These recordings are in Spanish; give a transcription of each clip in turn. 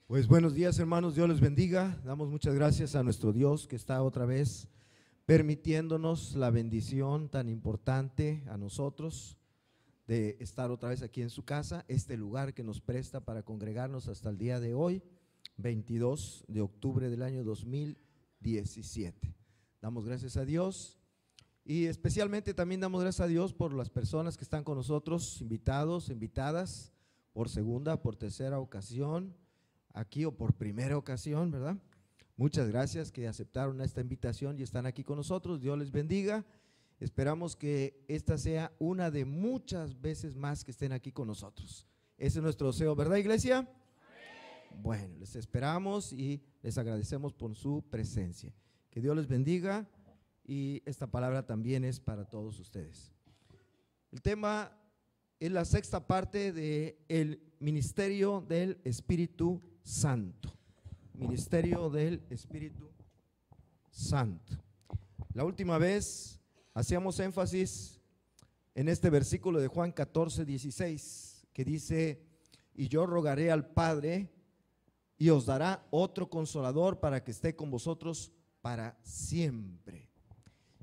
Pues buenos días, hermanos, Dios les bendiga. Damos muchas gracias a nuestro Dios que está otra vez permitiéndonos la bendición tan importante a nosotros de estar otra vez aquí en su casa, este lugar que nos presta para congregarnos hasta el día de hoy, 22 de octubre del año 2017. Damos gracias a Dios y especialmente también damos gracias a Dios por las personas que están con nosotros, invitados, invitadas, por segunda, por tercera ocasión, aquí o por primera ocasión, ¿verdad? Muchas gracias que aceptaron esta invitación y están aquí con nosotros. Dios les bendiga. Esperamos que esta sea una de muchas veces más que estén aquí con nosotros. Ese es nuestro deseo, ¿verdad, iglesia? Amén. Bueno, les esperamos y les agradecemos por su presencia. Que Dios les bendiga y esta palabra también es para todos ustedes. El tema es la sexta parte del ministerio del Espíritu Santo. Ministerio del Espíritu Santo. La última vez hacíamos énfasis en este versículo de Juan 14:16 que dice: y yo rogaré al Padre y os dará otro consolador para que esté con vosotros para siempre.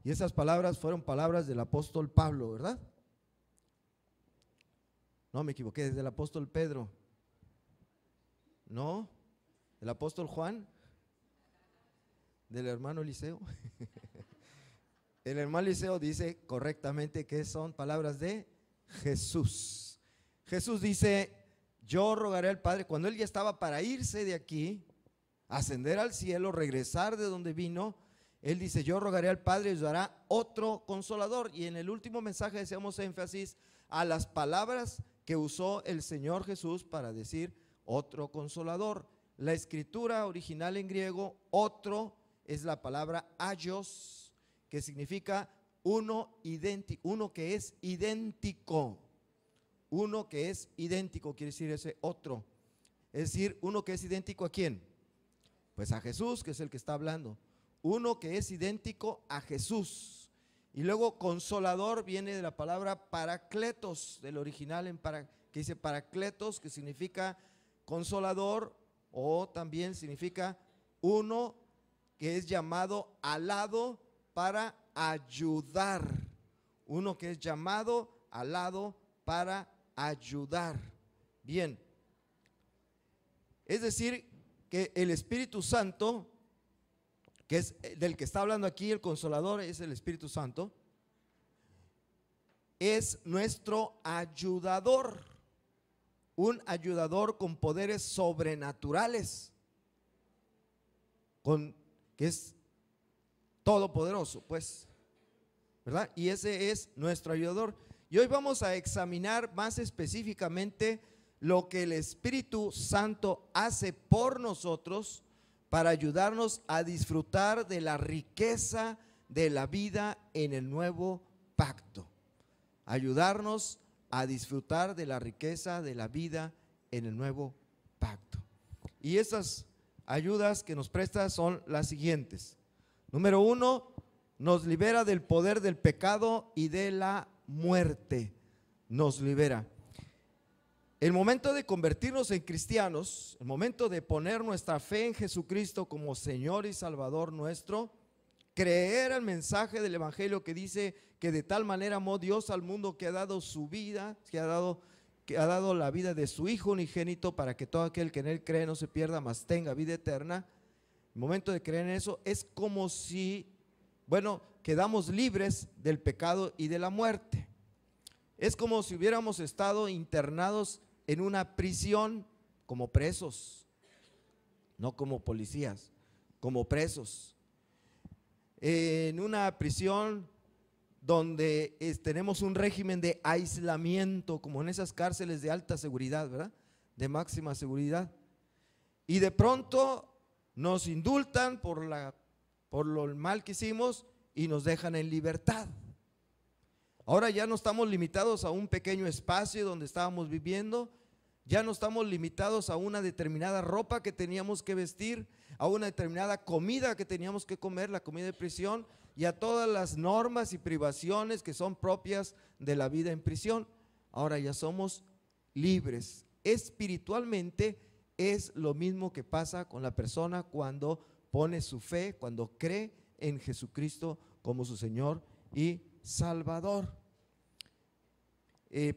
Y esas palabras fueron palabras del apóstol Pablo, ¿verdad? No, me equivoqué, desde el apóstol Pedro. No, del apóstol Juan, del hermano Eliseo. El hermano Eliseo dice correctamente que son palabras de Jesús. Jesús dice: yo rogaré al Padre, cuando él ya estaba para irse de aquí, ascender al cielo, regresar de donde vino, él dice: yo rogaré al Padre y os dará otro consolador. Y en el último mensaje hacemos énfasis a las palabras que usó el Señor Jesús para decir otro consolador. La escritura original en griego, otro, es la palabra aios, que significa uno idéntico, uno que es idéntico. Uno que es idéntico quiere decir ese otro. Es decir, uno que es idéntico ¿a quién? Pues a Jesús, que es el que está hablando. Uno que es idéntico a Jesús. Y luego consolador viene de la palabra parakletos, del original que dice parakletos, que significa consolador, o también significa uno que es llamado al lado para ayudar. Uno que es llamado al lado para ayudar. Bien, es decir que el Espíritu Santo, que es del que está hablando aquí, el consolador es el Espíritu Santo, es nuestro ayudador, un ayudador con poderes sobrenaturales, que es todopoderoso, pues, ¿verdad? Y ese es nuestro ayudador. Y hoy vamos a examinar más específicamente lo que el Espíritu Santo hace por nosotros para ayudarnos a disfrutar de la riqueza de la vida en el nuevo pacto. Ayudarnos a disfrutar de la riqueza de la vida en el nuevo pacto. Y esas ayudas que nos presta son las siguientes. Número uno, nos libera del poder del pecado y de la muerte. Nos libera. El momento de convertirnos en cristianos, el momento de poner nuestra fe en Jesucristo como Señor y Salvador nuestro, creer el mensaje del Evangelio que dice que de tal manera amó Dios al mundo que ha dado su vida, que ha dado la vida de su Hijo unigénito para que todo aquel que en él cree no se pierda, mas tenga vida eterna. El momento de creer en eso es como si, quedamos libres del pecado y de la muerte. Es como si hubiéramos estado internados en una prisión como presos, no como policías, como presos. En una prisión donde tenemos un régimen de aislamiento, como en esas cárceles de alta seguridad, ¿verdad? De máxima seguridad. Y de pronto nos indultan por lo mal que hicimos y nos dejan en libertad. Ahora ya no estamos limitados a un pequeño espacio donde estábamos viviendo, ya no estamos limitados a una determinada ropa que teníamos que vestir, a una determinada comida que teníamos que comer, la comida de prisión, y a todas las normas y privaciones que son propias de la vida en prisión. Ahora ya somos libres espiritualmente es lo mismo que pasa con la persona cuando pone su fe, cuando cree en Jesucristo como su Señor y Salvador.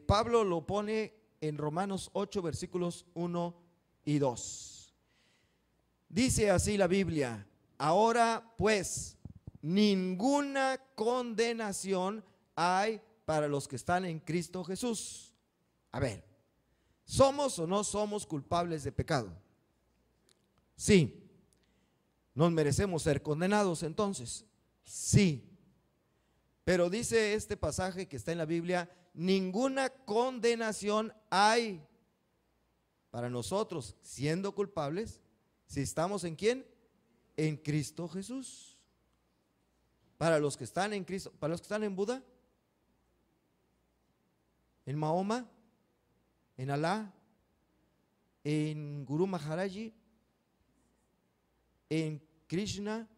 Pablo lo pone en Romanos 8, versículos 1 y 2. Dice así la Biblia: ahora pues ninguna condenación hay para los que están en Cristo Jesús. A ver, ¿somos o no somos culpables de pecado? Sí. ¿Nos merecemos ser condenados entonces? Sí. Pero dice este pasaje que está en la Biblia: ninguna condenación hay para nosotros siendo culpables, si estamos en ¿quién? En Cristo Jesús. Para los que están en Cristo, para los que están en Buda, en Mahoma, en Alá, en Guru Maharaji, en Krishna.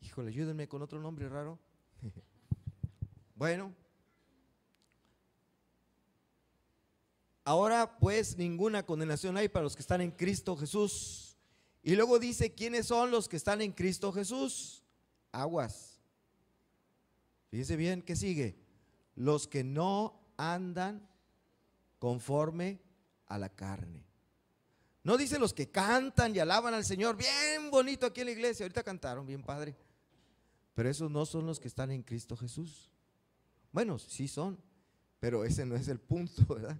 Híjole, ayúdenme con otro nombre raro. Bueno, ahora pues ninguna condenación hay para los que están en Cristo Jesús. Y luego dice: ¿quiénes son los que están en Cristo Jesús? Aguas. Fíjese bien, ¿qué sigue? Los que no andan conforme a la carne. No dice los que cantan y alaban al Señor, bien bonito aquí en la iglesia, ahorita cantaron bien padre, pero esos no son los que están en Cristo Jesús. Bueno, sí son, pero ese no es el punto, ¿verdad?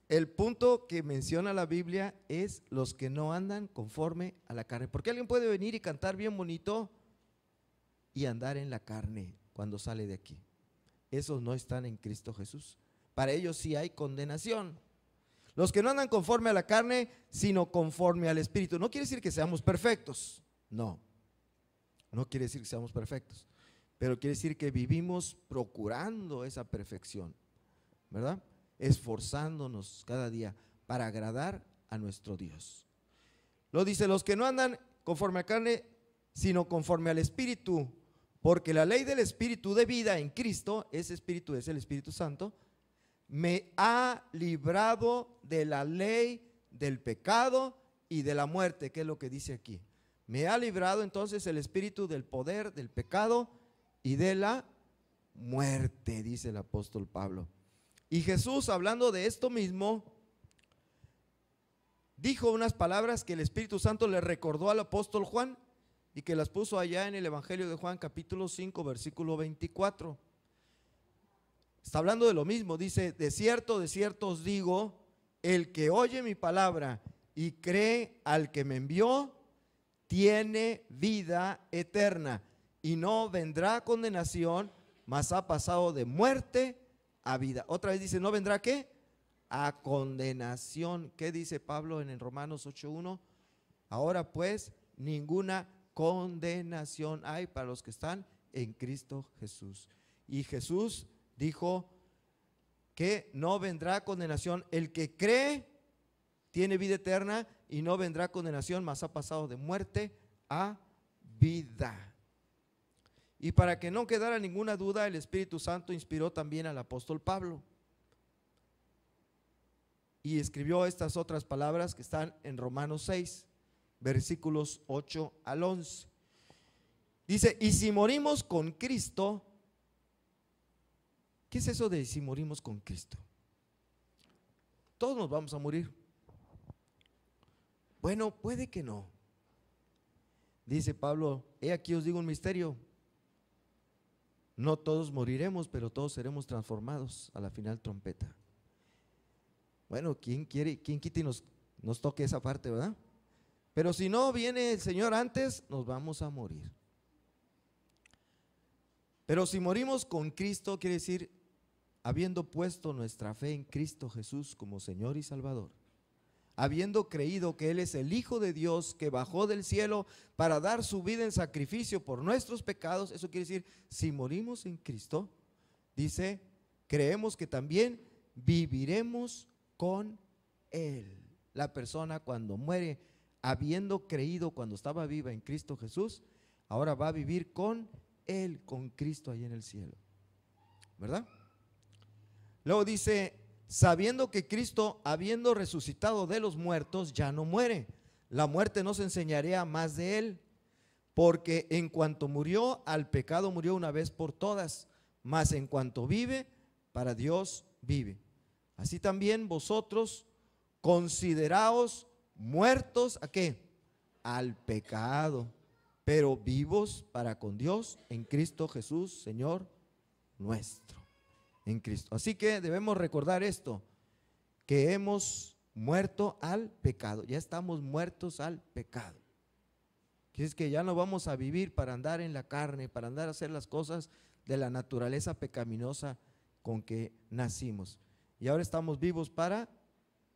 El punto que menciona la Biblia es los que no andan conforme a la carne. Porque alguien puede venir y cantar bien bonito y andar en la carne cuando sale de aquí. Esos no están en Cristo Jesús. Para ellos sí hay condenación. Los que no andan conforme a la carne, sino conforme al Espíritu. No quiere decir que seamos perfectos, no quiere decir que seamos perfectos, pero quiere decir que vivimos procurando esa perfección, ¿verdad? Esforzándonos cada día para agradar a nuestro Dios. Lo dice: los que no andan conforme a la carne, sino conforme al Espíritu, porque la ley del Espíritu de vida en Cristo, ese Espíritu es el Espíritu Santo, me ha librado de la ley del pecado y de la muerte, que es lo que dice aquí. Me ha librado entonces el Espíritu del poder, del pecado y de la muerte, dice el apóstol Pablo. Y Jesús, hablando de esto mismo, dijo unas palabras que el Espíritu Santo le recordó al apóstol Juan y que las puso allá en el Evangelio de Juan capítulo 5 versículo 24. Está hablando de lo mismo, dice: de cierto os digo, el que oye mi palabra y cree al que me envió, tiene vida eterna y no vendrá a condenación, mas ha pasado de muerte a vida. Otra vez dice: no vendrá ¿qué? A condenación. ¿Qué dice Pablo en el Romanos 8:1? Ahora pues ninguna condenación hay para los que están en Cristo Jesús. Y Jesús dijo que no vendrá condenación. El que cree tiene vida eterna y no vendrá condenación, mas ha pasado de muerte a vida. Y para que no quedara ninguna duda, el Espíritu Santo inspiró también al apóstol Pablo y escribió estas otras palabras que están en Romanos 6 versículos 8 al 11. Dice: y si morimos con Cristo. ¿Qué es eso de si morimos con Cristo? Todos nos vamos a morir. Bueno, puede que no. Dice Pablo: he aquí os digo un misterio. No todos moriremos, pero todos seremos transformados a la final trompeta. Bueno, ¿quién quita y nos toque esa parte, verdad? Pero si no viene el Señor antes, nos vamos a morir. Pero si morimos con Cristo, quiere decir habiendo puesto nuestra fe en Cristo Jesús como Señor y Salvador, habiendo creído que Él es el Hijo de Dios que bajó del cielo para dar su vida en sacrificio por nuestros pecados. Eso quiere decir, si morimos en Cristo, dice, creemos que también viviremos con Él. La persona cuando muere, habiendo creído cuando estaba viva en Cristo Jesús, ahora va a vivir con Él, con Cristo ahí en el cielo, ¿verdad? Luego dice sabiendo que Cristo, habiendo resucitado de los muertos, ya no muere. La muerte no se enseñaría más de él, porque en cuanto murió, al pecado murió una vez por todas, mas en cuanto vive, para Dios vive. Así también vosotros consideraos muertos, ¿a qué? Al pecado, pero vivos para con Dios en Cristo Jesús, Señor nuestro. En Cristo. Así que debemos recordar esto, que hemos muerto al pecado, ya estamos muertos al pecado. Que es que ya no vamos a vivir para andar en la carne, para andar a hacer las cosas de la naturaleza pecaminosa con que nacimos. Y ahora estamos vivos para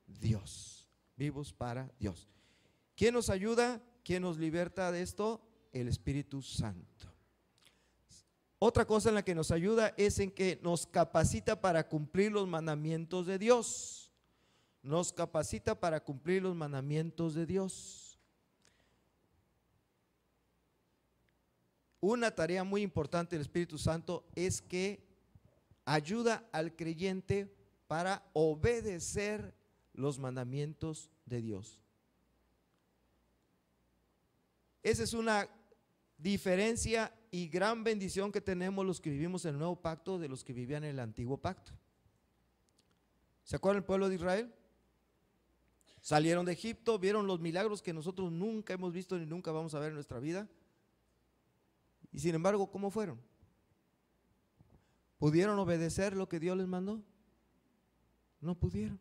Dios, vivos para Dios. ¿Quién nos ayuda? ¿Quién nos liberta de esto? El Espíritu Santo. Otra cosa en la que nos ayuda es en que nos capacita para cumplir los mandamientos de Dios. Nos capacita para cumplir los mandamientos de Dios. Una tarea muy importante del Espíritu Santo es que ayuda al creyente para obedecer los mandamientos de Dios. Esa es una diferencia y gran bendición que tenemos los que vivimos en el nuevo pacto de los que vivían en el antiguo pacto. ¿Se acuerdan del pueblo de Israel? Salieron de Egipto, vieron los milagros que nosotros nunca hemos visto ni nunca vamos a ver en nuestra vida. Y sin embargo, ¿cómo fueron? ¿Pudieron obedecer lo que Dios les mandó? No pudieron.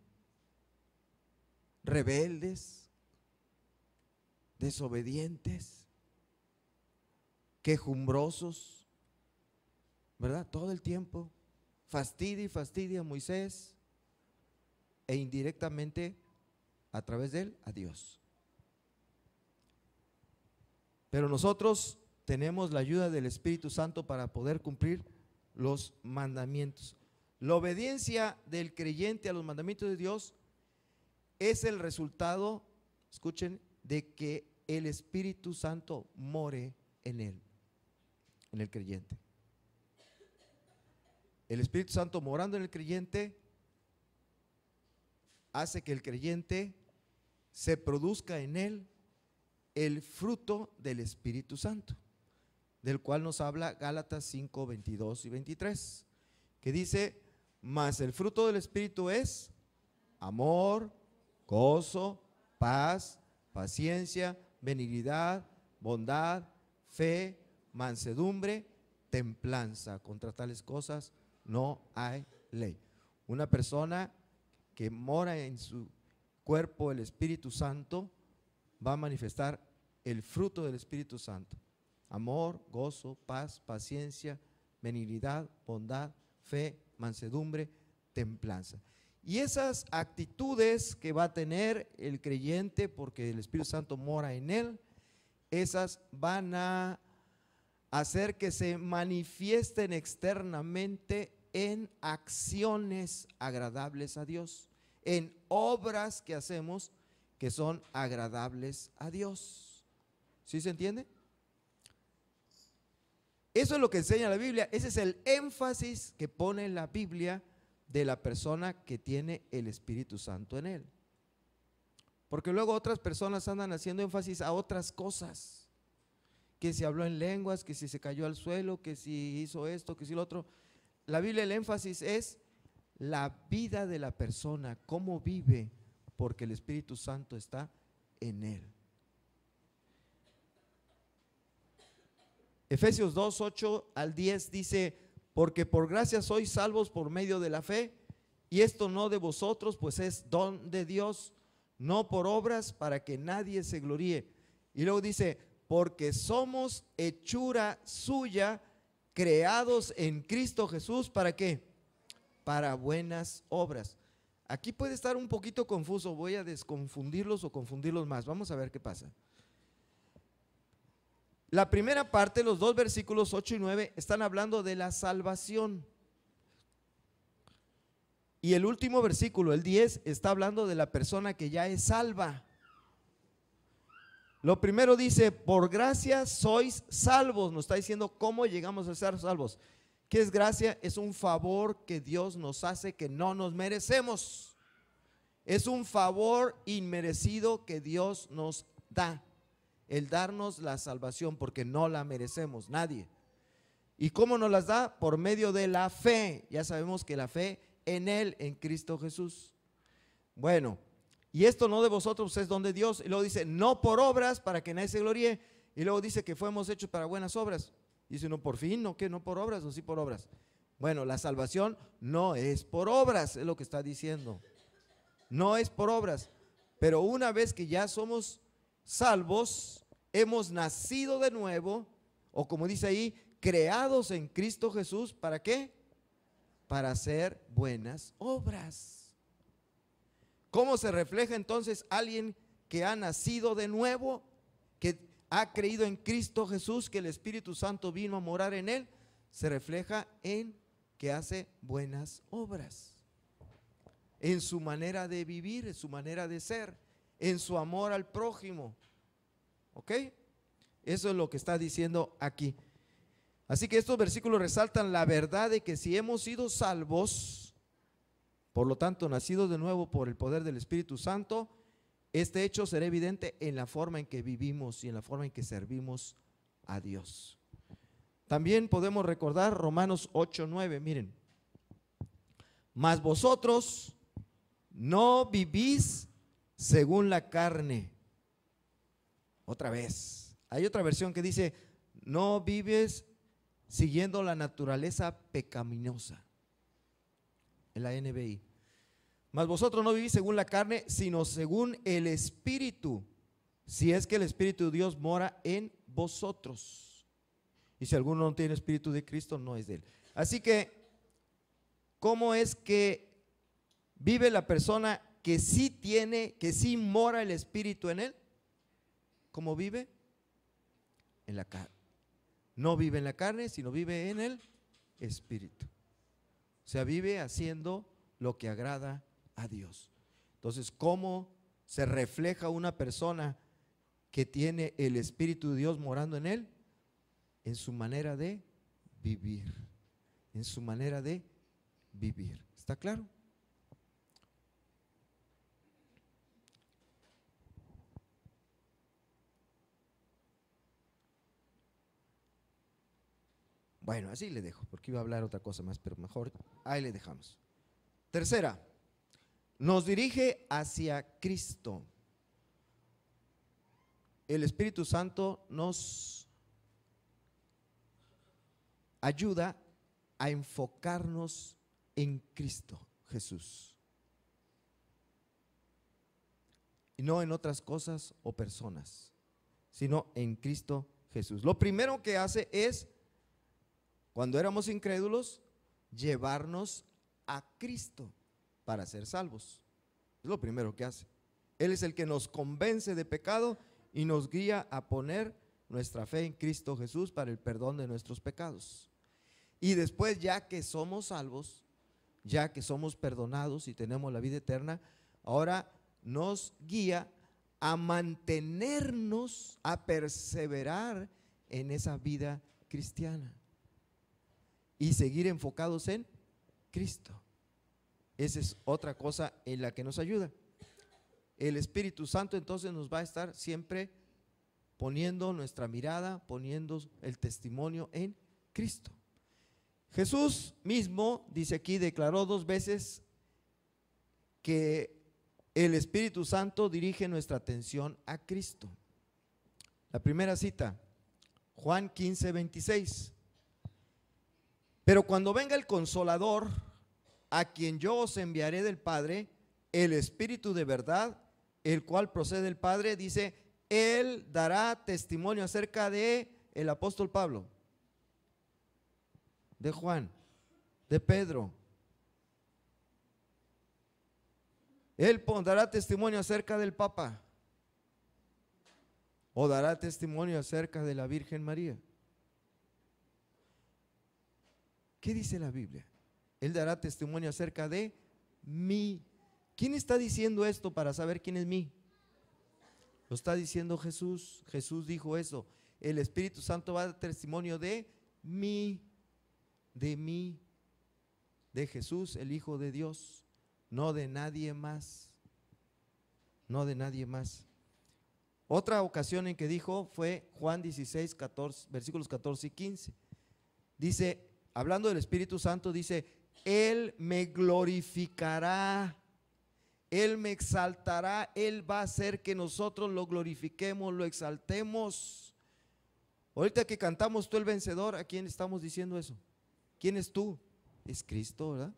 Rebeldes, desobedientes, quejumbrosos, ¿verdad? Todo el tiempo fastidia y fastidia a Moisés e indirectamente a través de él a Dios. Pero nosotros tenemos la ayuda del Espíritu Santo para poder cumplir los mandamientos. La obediencia del creyente a los mandamientos de Dios es el resultado, escuchen, de que el Espíritu Santo more en él, en el creyente. El Espíritu Santo morando en el creyente hace que el creyente se produzca en él el fruto del Espíritu Santo, del cual nos habla Gálatas 5, 22 y 23, que dice: mas el fruto del Espíritu es amor, gozo, paz, paciencia, benignidad, bondad, fe, mansedumbre, templanza. Contra tales cosas no hay ley. Una persona que mora en su cuerpo el Espíritu Santo va a manifestar el fruto del Espíritu Santo: amor, gozo, paz, paciencia, benignidad, bondad, fe, mansedumbre, templanza. Y esas actitudes que va a tener el creyente, porque el Espíritu Santo mora en él, esas van a hacer que se manifiesten externamente en acciones agradables a Dios, en obras que hacemos que son agradables a Dios. ¿Sí se entiende? Eso es lo que enseña la Biblia. Ese es el énfasis que pone la Biblia de la persona que tiene el Espíritu Santo en él. Porque luego otras personas andan haciendo énfasis a otras cosas, que si habló en lenguas, que si se cayó al suelo, que si hizo esto, que si lo otro. La Biblia, el énfasis es la vida de la persona, cómo vive, porque el Espíritu Santo está en él. Efesios 2, 8 al 10 dice: porque por gracia sois salvos por medio de la fe, y esto no de vosotros, pues es don de Dios, no por obras, para que nadie se gloríe. Y luego dice: porque somos hechura suya, creados en Cristo Jesús, ¿para qué? Para buenas obras. Aquí puede estar un poquito confuso, voy a desconfundirlos o confundirlos más. Vamos a ver qué pasa. La primera parte, los dos versículos 8 y 9, están hablando de la salvación. Y el último versículo, el 10, está hablando de la persona que ya es salva. Lo primero dice: por gracia sois salvos. Nos está diciendo cómo llegamos a ser salvos. ¿Qué es gracia? Es un favor que Dios nos hace que no nos merecemos. Es un favor inmerecido que Dios nos da, el darnos la salvación, porque no la merecemos, nadie. ¿Y cómo nos las da? Por medio de la fe. Ya sabemos que la fe en Él, en Cristo Jesús. Bueno, y esto no de vosotros, es don de Dios. Y luego dice, no por obras, para que nadie se gloríe. Y luego dice que fuimos hechos para buenas obras. Dice, no por fin, no que no por obras, o sí por obras. Bueno, la salvación no es por obras, es lo que está diciendo. No es por obras, pero una vez que ya somos salvos, hemos nacido de nuevo, o como dice ahí, creados en Cristo Jesús, ¿para qué? Para hacer buenas obras. ¿Cómo se refleja entonces alguien que ha nacido de nuevo, que ha creído en Cristo Jesús, que el Espíritu Santo vino a morar en él? Se refleja en que hace buenas obras, en su manera de vivir, en su manera de ser, en su amor al prójimo. ¿Ok? Eso es lo que está diciendo aquí. Así que estos versículos resaltan la verdad de que si hemos sido salvos, por lo tanto nacidos de nuevo por el poder del Espíritu Santo, este hecho será evidente en la forma en que vivimos y en la forma en que servimos a Dios. También podemos recordar Romanos 8:9, miren. Mas vosotros no vivís según la carne. Otra vez, hay otra versión que dice, no vives siguiendo la naturaleza pecaminosa, en la NBI. Mas vosotros no vivís según la carne, sino según el Espíritu, si es que el Espíritu de Dios mora en vosotros. Y si alguno no tiene Espíritu de Cristo, no es de él. Así que, ¿cómo es que vive la persona que sí tiene, que sí mora el Espíritu en él? ¿Cómo vive? En la carne. No vive en la carne, sino vive en el Espíritu. O sea, vive haciendo lo que agrada a Dios. Entonces, ¿cómo se refleja una persona que tiene el Espíritu de Dios morando en él? En su manera de vivir. En su manera de vivir. ¿Está claro? Bueno, así le dejo, porque iba a hablar otra cosa más, pero mejor ahí le dejamos. Tercera, nos dirige hacia Cristo. El Espíritu Santo nos ayuda a enfocarnos en Cristo Jesús y no en otras cosas o personas, sino en Cristo Jesús. Lo primero que hace es, cuando éramos incrédulos, llevarnos a Cristo para ser salvos. Es lo primero que hace. Él es el que nos convence de pecado y nos guía a poner nuestra fe en Cristo Jesús para el perdón de nuestros pecados. Y después, ya que somos salvos, ya que somos perdonados y tenemos la vida eterna, ahora nos guía a mantenernos, a perseverar en esa vida cristiana y seguir enfocados en Cristo. Esa es otra cosa en la que nos ayuda. El Espíritu Santo entonces nos va a estar siempre poniendo nuestra mirada, poniendo el testimonio en Cristo. Jesús mismo, dice aquí, declaró 2 veces que el Espíritu Santo dirige nuestra atención a Cristo. La primera cita, Juan 15:26. Pero cuando venga el Consolador, a quien yo os enviaré del Padre, el Espíritu de verdad, el cual procede del Padre, dice, Él dará testimonio acerca de el apóstol Pablo, de Juan, de Pedro. Él dará testimonio acerca del Papa, o dará testimonio acerca de la Virgen María. ¿Qué dice la Biblia? Él dará testimonio acerca de mí. ¿Quién está diciendo esto para saber quién es mí? Lo está diciendo Jesús. Jesús dijo eso. El Espíritu Santo va a dar testimonio de mí. de mí, de Jesús, el Hijo de Dios, no de nadie más, no de nadie más. Otra ocasión en que dijo fue Juan 16, 14, versículos 14 y 15. Dice, hablando del Espíritu Santo, dice: Él me glorificará, Él me exaltará, Él va a hacer que nosotros lo glorifiquemos, lo exaltemos. Ahorita que cantamos Tú el vencedor, ¿a quién estamos diciendo eso? ¿Quién es tú? Es Cristo, ¿verdad?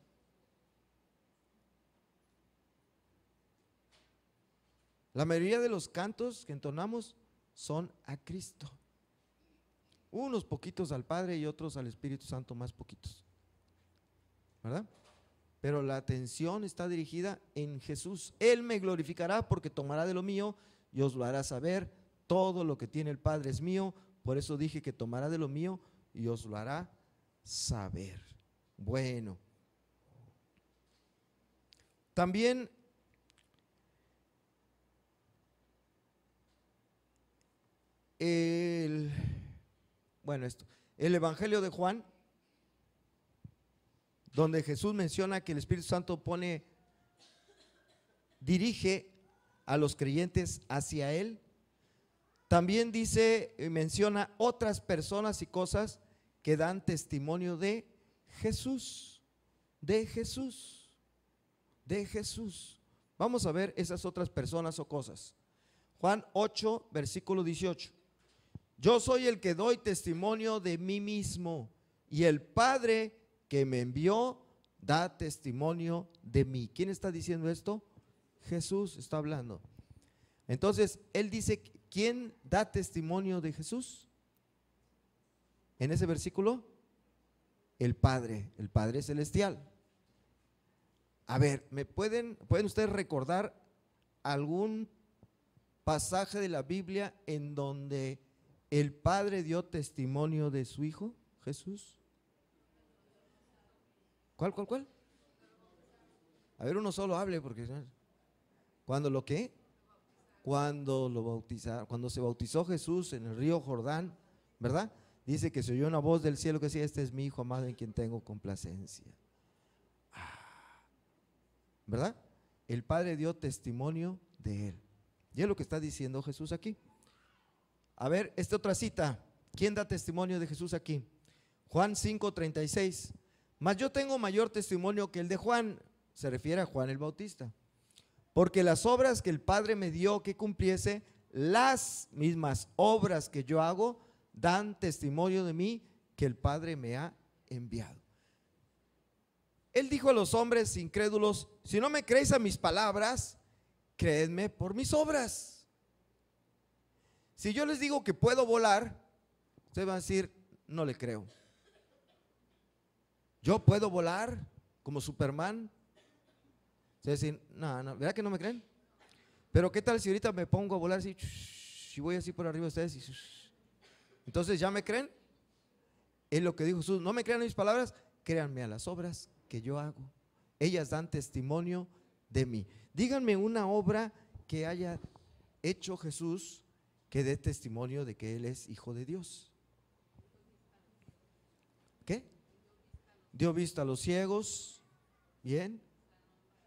La mayoría de los cantos que entonamos son a Cristo. Unos poquitos al Padre y otros al Espíritu Santo, más poquitos, ¿verdad? Pero la atención está dirigida en Jesús. Él me glorificará porque tomará de lo mío y os lo hará saber. Todo lo que tiene el Padre es mío. Por eso dije que tomará de lo mío y os lo hará saber. Bueno, también el Evangelio de Juan, donde Jesús menciona que el Espíritu Santo dirige a los creyentes hacia Él. También menciona otras personas y cosas que dan testimonio de Jesús, de Jesús, de Jesús. Vamos a ver esas otras personas o cosas. Juan 8, versículo 18. Yo soy el que doy testimonio de mí mismo, y el Padre que me envió da testimonio de mí. ¿Quién está diciendo esto? Jesús está hablando. Entonces, él dice, ¿quién da testimonio de Jesús? En ese versículo, el Padre celestial. A ver, ¿pueden ustedes recordar algún pasaje de la Biblia en donde el Padre dio testimonio de su Hijo, Jesús? ¿Cuál? A ver, uno solo hable, porque ¿cuándo lo qué? Cuando se bautizó Jesús en el río Jordán, ¿verdad? Dice que se oyó una voz del cielo que decía: este es mi Hijo amado en quien tengo complacencia. ¿Verdad? El Padre dio testimonio de Él. Y es lo que está diciendo Jesús aquí. A ver, esta otra cita. ¿Quién da testimonio de Jesús aquí? Juan 5:36. Mas yo tengo mayor testimonio que el de Juan. Se refiere a Juan el Bautista. Porque las obras que el Padre me dio que cumpliese, las mismas obras que yo hago, dan testimonio de mí que el Padre me ha enviado. Él dijo a los hombres incrédulos: si no me creéis a mis palabras, creedme por mis obras. Si yo les digo que puedo volar, ustedes van a decir: no le creo. Yo puedo volar como Superman. Ustedes dicen: no, ¿verdad que no me creen? Pero ¿qué tal si ahorita me pongo a volar así, y voy así por arriba de ustedes? Entonces, ¿ya me creen? Es lo que dijo Jesús: no me crean a mis palabras, créanme a las obras que yo hago. Ellas dan testimonio de mí. Díganme una obra que haya hecho Jesús que dé testimonio de que Él es Hijo de Dios. ¿Qué? Dio vista a los ciegos. Bien.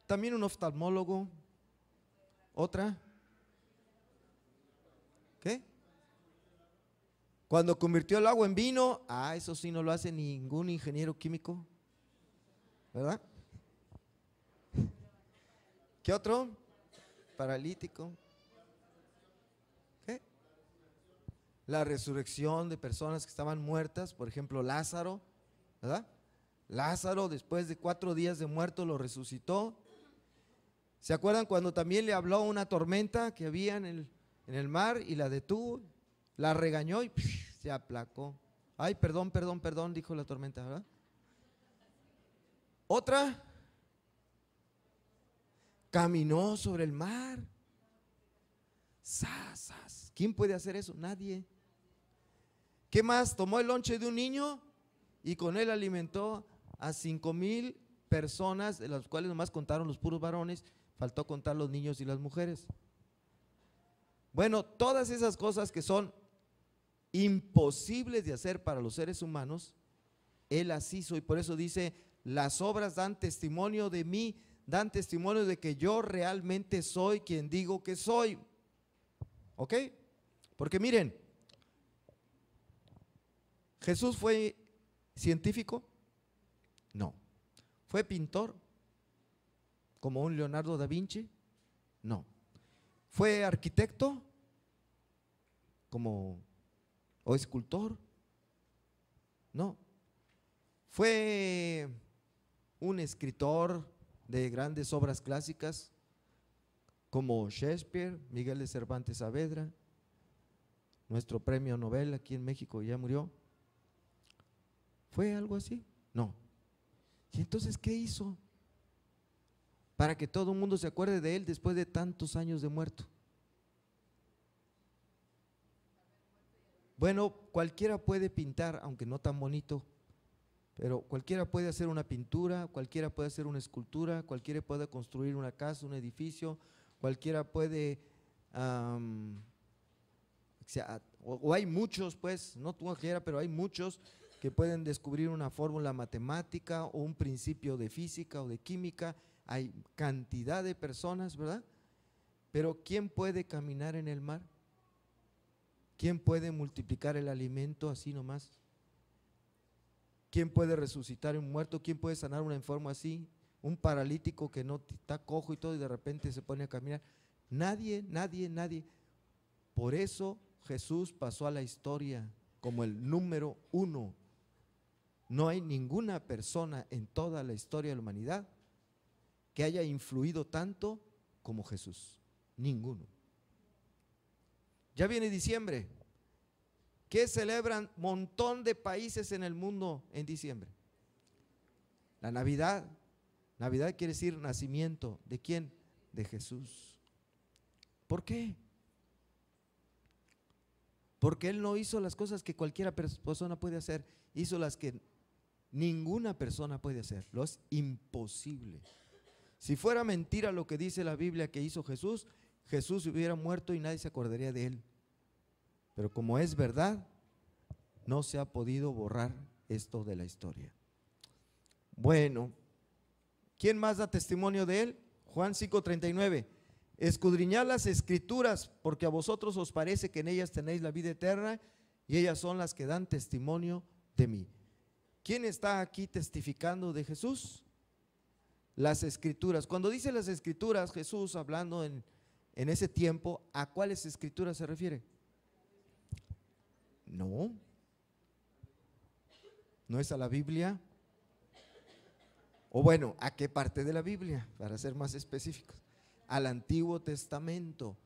También un oftalmólogo. Otra. ¿Qué? Cuando convirtió el agua en vino. Eso sí no lo hace ningún ingeniero químico, ¿verdad? ¿Qué otro? Paralítico. ¿Qué? La resurrección de personas que estaban muertas. Por ejemplo, Lázaro, ¿verdad? Lázaro, después de 4 días de muerto, lo resucitó. ¿Se acuerdan cuando también le habló una tormenta que había en el mar y la detuvo? La regañó y se aplacó. Ay, perdón, dijo la tormenta, ¿verdad? Otra, caminó sobre el mar. ¡Sas! ¿Quién puede hacer eso? Nadie. ¿Qué más? Tomó el lonche de un niño y con él alimentó a 5,000 personas, de las cuales nomás contaron los puros varones, faltó contar los niños y las mujeres. Bueno, todas esas cosas que son imposibles de hacer para los seres humanos, Él las hizo y por eso dice, las obras dan testimonio de mí, dan testimonio de que yo realmente soy quien digo que soy. ¿Ok? Porque miren, ¿Jesús fue científico? No. ¿Fue pintor? ¿Como un Leonardo da Vinci? No. ¿Fue arquitecto? ¿O escultor? No. ¿Fue un escritor de grandes obras clásicas como Shakespeare, Miguel de Cervantes Saavedra, nuestro premio Nobel aquí en México, ya murió? ¿Fue algo así? No. ¿Y entonces qué hizo para que todo el mundo se acuerde de él después de tantos años de muerto? Bueno, cualquiera puede pintar, aunque no tan bonito, pero cualquiera puede hacer una pintura, cualquiera puede hacer una escultura, cualquiera puede construir una casa, un edificio, cualquiera puede, o hay muchos, pues, no cualquiera, pero hay muchos que pueden descubrir una fórmula matemática o un principio de física o de química. Hay cantidad de personas, ¿verdad? Pero ¿quién puede caminar en el mar? ¿Quién puede multiplicar el alimento así nomás? ¿Quién puede resucitar un muerto? ¿Quién puede sanar una enferma así? Un paralítico que no está cojo y todo y de repente se pone a caminar. Nadie, nadie, nadie. Por eso Jesús pasó a la historia como el número 1. No hay ninguna persona en toda la historia de la humanidad que haya influido tanto como Jesús. Ninguno. Ya viene diciembre. ¿Qué celebran montón de países en el mundo en diciembre? La Navidad. Navidad quiere decir nacimiento. ¿De quién? De Jesús. ¿Por qué? Porque Él no hizo las cosas que cualquiera persona puede hacer, hizo las que ninguna persona puede hacer. Lo es imposible. Si fuera mentira lo que dice la Biblia que hizo Jesús, Jesús hubiera muerto y nadie se acordaría de Él. Pero como es verdad, no se ha podido borrar esto de la historia. Bueno, ¿quién más da testimonio de Él? Juan 5:39. Escudriñad las escrituras, porque a vosotros os parece que en ellas tenéis la vida eterna, y ellas son las que dan testimonio de mí. ¿Quién está aquí testificando de Jesús? Las escrituras. Cuando dice las escrituras, Jesús hablando en ese tiempo, ¿a cuáles escrituras se refiere? No es a la Biblia. O bueno, ¿a qué parte de la Biblia? Para ser más específicos. Al Antiguo Testamento.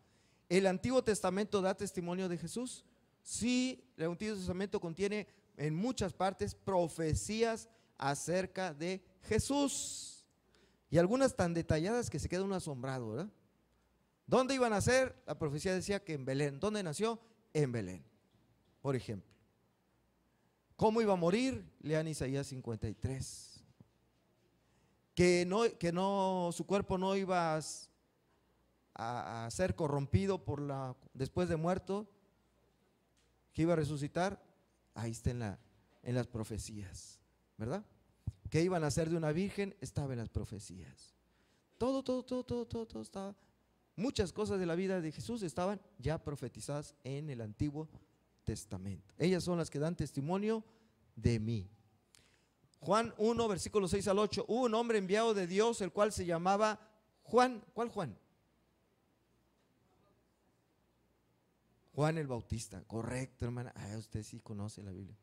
¿El Antiguo Testamento da testimonio de Jesús? Sí, el Antiguo Testamento contiene en muchas partes profecías acerca de Jesús. Y algunas tan detalladas que se queda uno asombrado, ¿verdad? ¿Dónde iban a nacer? La profecía decía que en Belén. ¿Dónde nació? En Belén, por ejemplo. ¿Cómo iba a morir? Lean Isaías 53. Que su cuerpo no iba a ser corrompido después de muerto, que iba a resucitar. Ahí está en las profecías, ¿verdad? Que iban a ser de una virgen, estaba en las profecías. Todo estaba. Muchas cosas de la vida de Jesús estaban ya profetizadas en el Antiguo Testamento. Ellas son las que dan testimonio de mí. Juan 1, versículos 6 al 8. Hubo un hombre enviado de Dios, el cual se llamaba Juan. ¿Cuál Juan? Juan el Bautista. Correcto, hermana. Usted sí conoce la Biblia.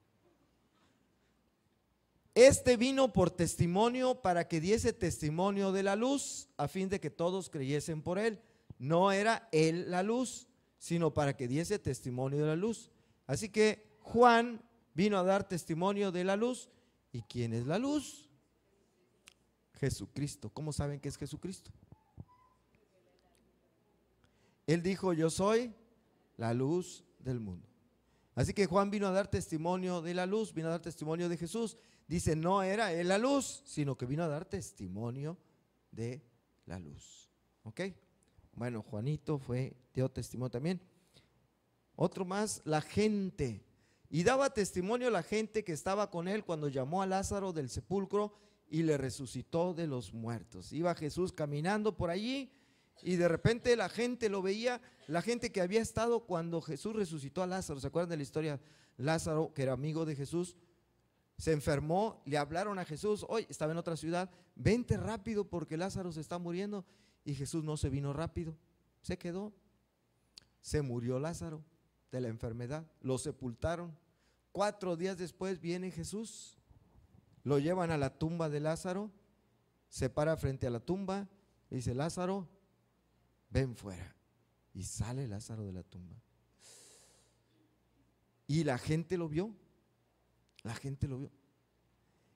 Este vino por testimonio para que diese testimonio de la luz, a fin de que todos creyesen por él. No era él la luz, sino para que diese testimonio de la luz. Así que Juan vino a dar testimonio de la luz. ¿Y quién es la luz? Jesucristo. ¿Cómo saben que es Jesucristo? Él dijo: yo soy la luz del mundo. Así que Juan vino a dar testimonio de la luz, vino a dar testimonio de Jesús. Dice, no era él la luz, sino que vino a dar testimonio de la luz. ¿Ok? Bueno, Juanito dio testimonio también. Otro más, la gente. Y daba testimonio a la gente que estaba con él cuando llamó a Lázaro del sepulcro y le resucitó de los muertos. Iba Jesús caminando por allí y de repente la gente lo veía, la gente que había estado cuando Jesús resucitó a Lázaro. ¿Se acuerdan de la historia? Lázaro, que era amigo de Jesús, se enfermó, le hablaron a Jesús, hoy estaba en otra ciudad, vente rápido porque Lázaro se está muriendo. Y Jesús no se vino rápido, se quedó. Se murió Lázaro de la enfermedad, lo sepultaron. 4 días después viene Jesús, lo llevan a la tumba de Lázaro, se para frente a la tumba, dice: Lázaro, ven fuera. Y sale Lázaro de la tumba. Y la gente lo vio, la gente lo vio.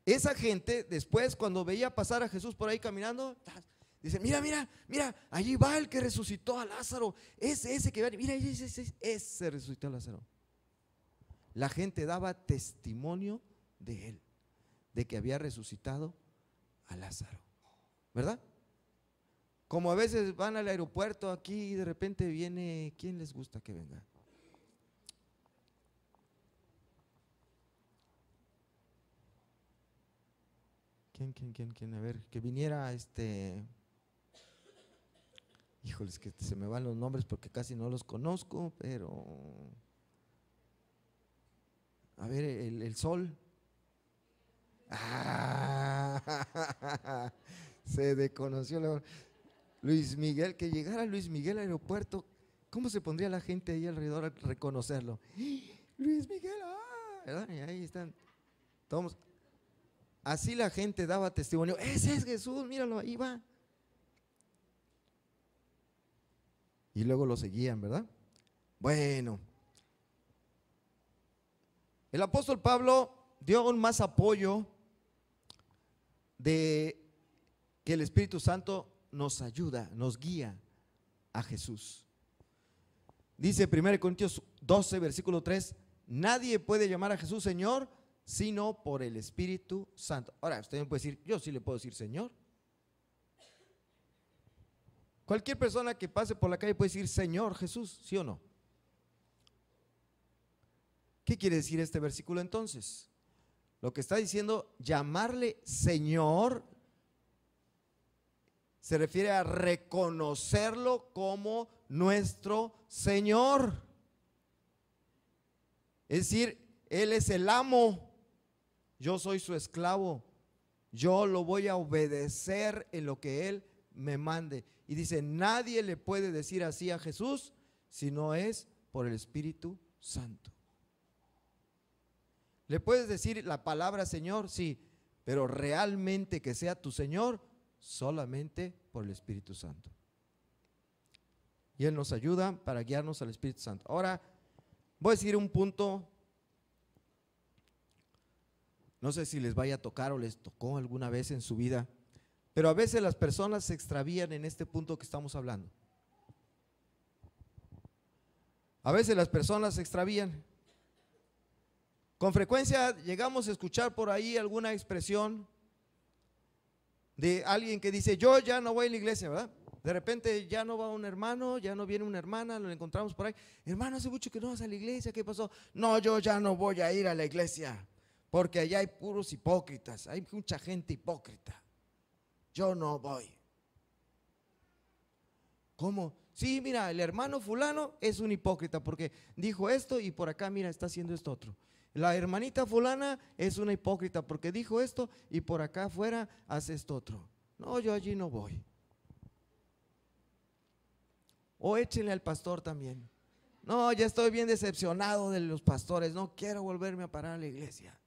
Esa gente después, cuando veía pasar a Jesús por ahí caminando, dice: mira, mira, mira, allí va el que resucitó a Lázaro, ese que va, mira, ese resucitó a Lázaro. La gente daba testimonio de él, de que había resucitado a Lázaro, ¿verdad? Como a veces van al aeropuerto aquí y de repente viene, ¿quién les gusta que venga? ¿Quién? A ver, que viniera híjoles, que se me van los nombres porque casi no los conozco, pero a ver, el sol. Se desconoció Luis Miguel, que llegara Luis Miguel al aeropuerto, ¿cómo se pondría la gente ahí alrededor a reconocerlo? Luis Miguel, ¿verdad? Y ahí están todos. Así la gente daba testimonio: ese es Jesús, míralo, ahí va. Y luego lo seguían, ¿verdad? Bueno, el apóstol Pablo dio aún más apoyo de que el Espíritu Santo nos ayuda, nos guía a Jesús. Dice 1 Corintios 12, versículo 3: nadie puede llamar a Jesús Señor sino por el Espíritu Santo. Ahora, usted me puede decir: yo sí le puedo decir Señor. Cualquier persona que pase por la calle puede decir Señor Jesús, ¿sí o no? ¿Qué quiere decir este versículo entonces? Lo que está diciendo, llamarle Señor, se refiere a reconocerlo como nuestro Señor. Es decir, Él es el amo, yo soy su esclavo, yo lo voy a obedecer en lo que Él me mande. Y dice: nadie le puede decir así a Jesús si no es por el Espíritu Santo. ¿Le puedes decir la palabra Señor? Sí, pero realmente que sea tu Señor solamente por el Espíritu Santo. Y Él nos ayuda para guiarnos al Espíritu Santo. Ahora voy a decir un punto, no sé si les vaya a tocar o les tocó alguna vez en su vida, pero a veces las personas se extravían en este punto que estamos hablando. A veces las personas se extravían. Con frecuencia llegamos a escuchar por ahí alguna expresión de alguien que dice: yo ya no voy a la iglesia, ¿verdad? De repente ya no va un hermano, ya no viene una hermana, lo encontramos por ahí: hermano, hace mucho que no vas a la iglesia, ¿qué pasó? No, yo ya no voy a ir a la iglesia porque allá hay puros hipócritas, hay mucha gente hipócrita, yo no voy. ¿Cómo? Sí, mira, el hermano fulano es un hipócrita porque dijo esto y por acá, mira, está haciendo esto otro. La hermanita fulana es una hipócrita porque dijo esto y por acá afuera hace esto otro. No, yo allí no voy. O échenle al pastor también: no, ya estoy bien decepcionado de los pastores, no quiero volverme a parar a la iglesia.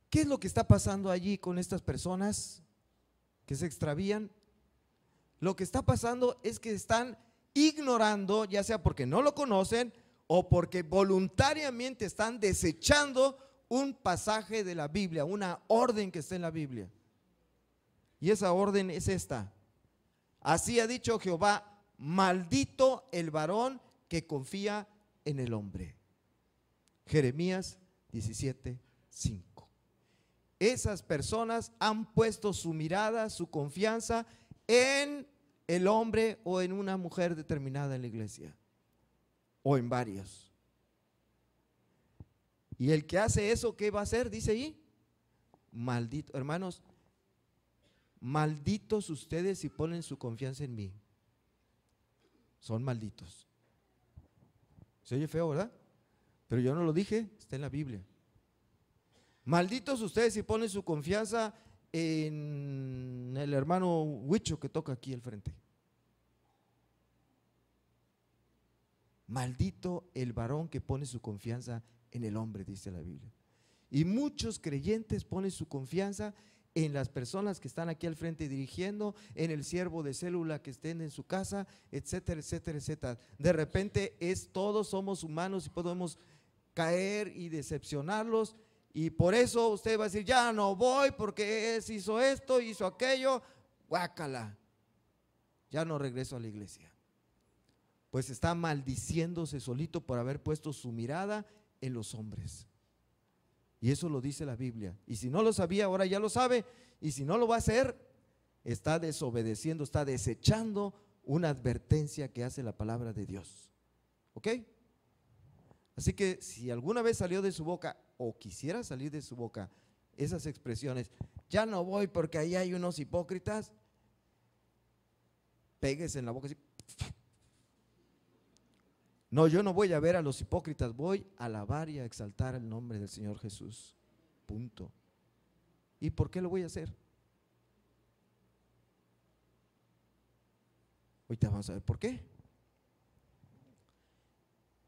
¿Qué es lo que está pasando allí con estas personas que se extravían? Lo que está pasando es que están ignorando, ya sea porque no lo conocen o porque voluntariamente están desechando un pasaje de la Biblia, una orden que está en la Biblia. Y esa orden es esta: así ha dicho Jehová, maldito el varón que confía en el hombre. Jeremías 17:5. Esas personas han puesto su mirada, su confianza en el hombre o en una mujer determinada en la iglesia, o en varios. Y el que hace eso, ¿qué va a hacer? Dice ahí, maldito. Hermanos, malditos ustedes si ponen su confianza en mí. Son malditos. Se oye feo, ¿verdad? Pero yo no lo dije, está en la Biblia. Malditos ustedes si ponen su confianza en el hermano Huicho que toca aquí al frente. Maldito el varón que pone su confianza en el hombre, dice la Biblia. Y muchos creyentes ponen su confianza en las personas que están aquí al frente dirigiendo, en el siervo de célula que estén en su casa, etcétera, etcétera, etcétera. De repente todos somos humanos y podemos caer y decepcionarlos, y por eso usted va a decir, ya no voy porque hizo esto, hizo aquello, guácala, ya no regreso a la iglesia. Pues está maldiciéndose solito por haber puesto su mirada en los hombres. Y eso lo dice la Biblia. Y si no lo sabía, ahora ya lo sabe. Y si no lo va a hacer, está desobedeciendo, está desechando una advertencia que hace la palabra de Dios. ¿Ok? Así que si alguna vez salió de su boca o quisiera salir de su boca esas expresiones, ya no voy porque ahí hay unos hipócritas, péguese en la boca así. No, yo no voy a ver a los hipócritas, voy a alabar y a exaltar el nombre del Señor Jesús. Punto. ¿Y por qué lo voy a hacer? Ahorita vamos a ver por qué.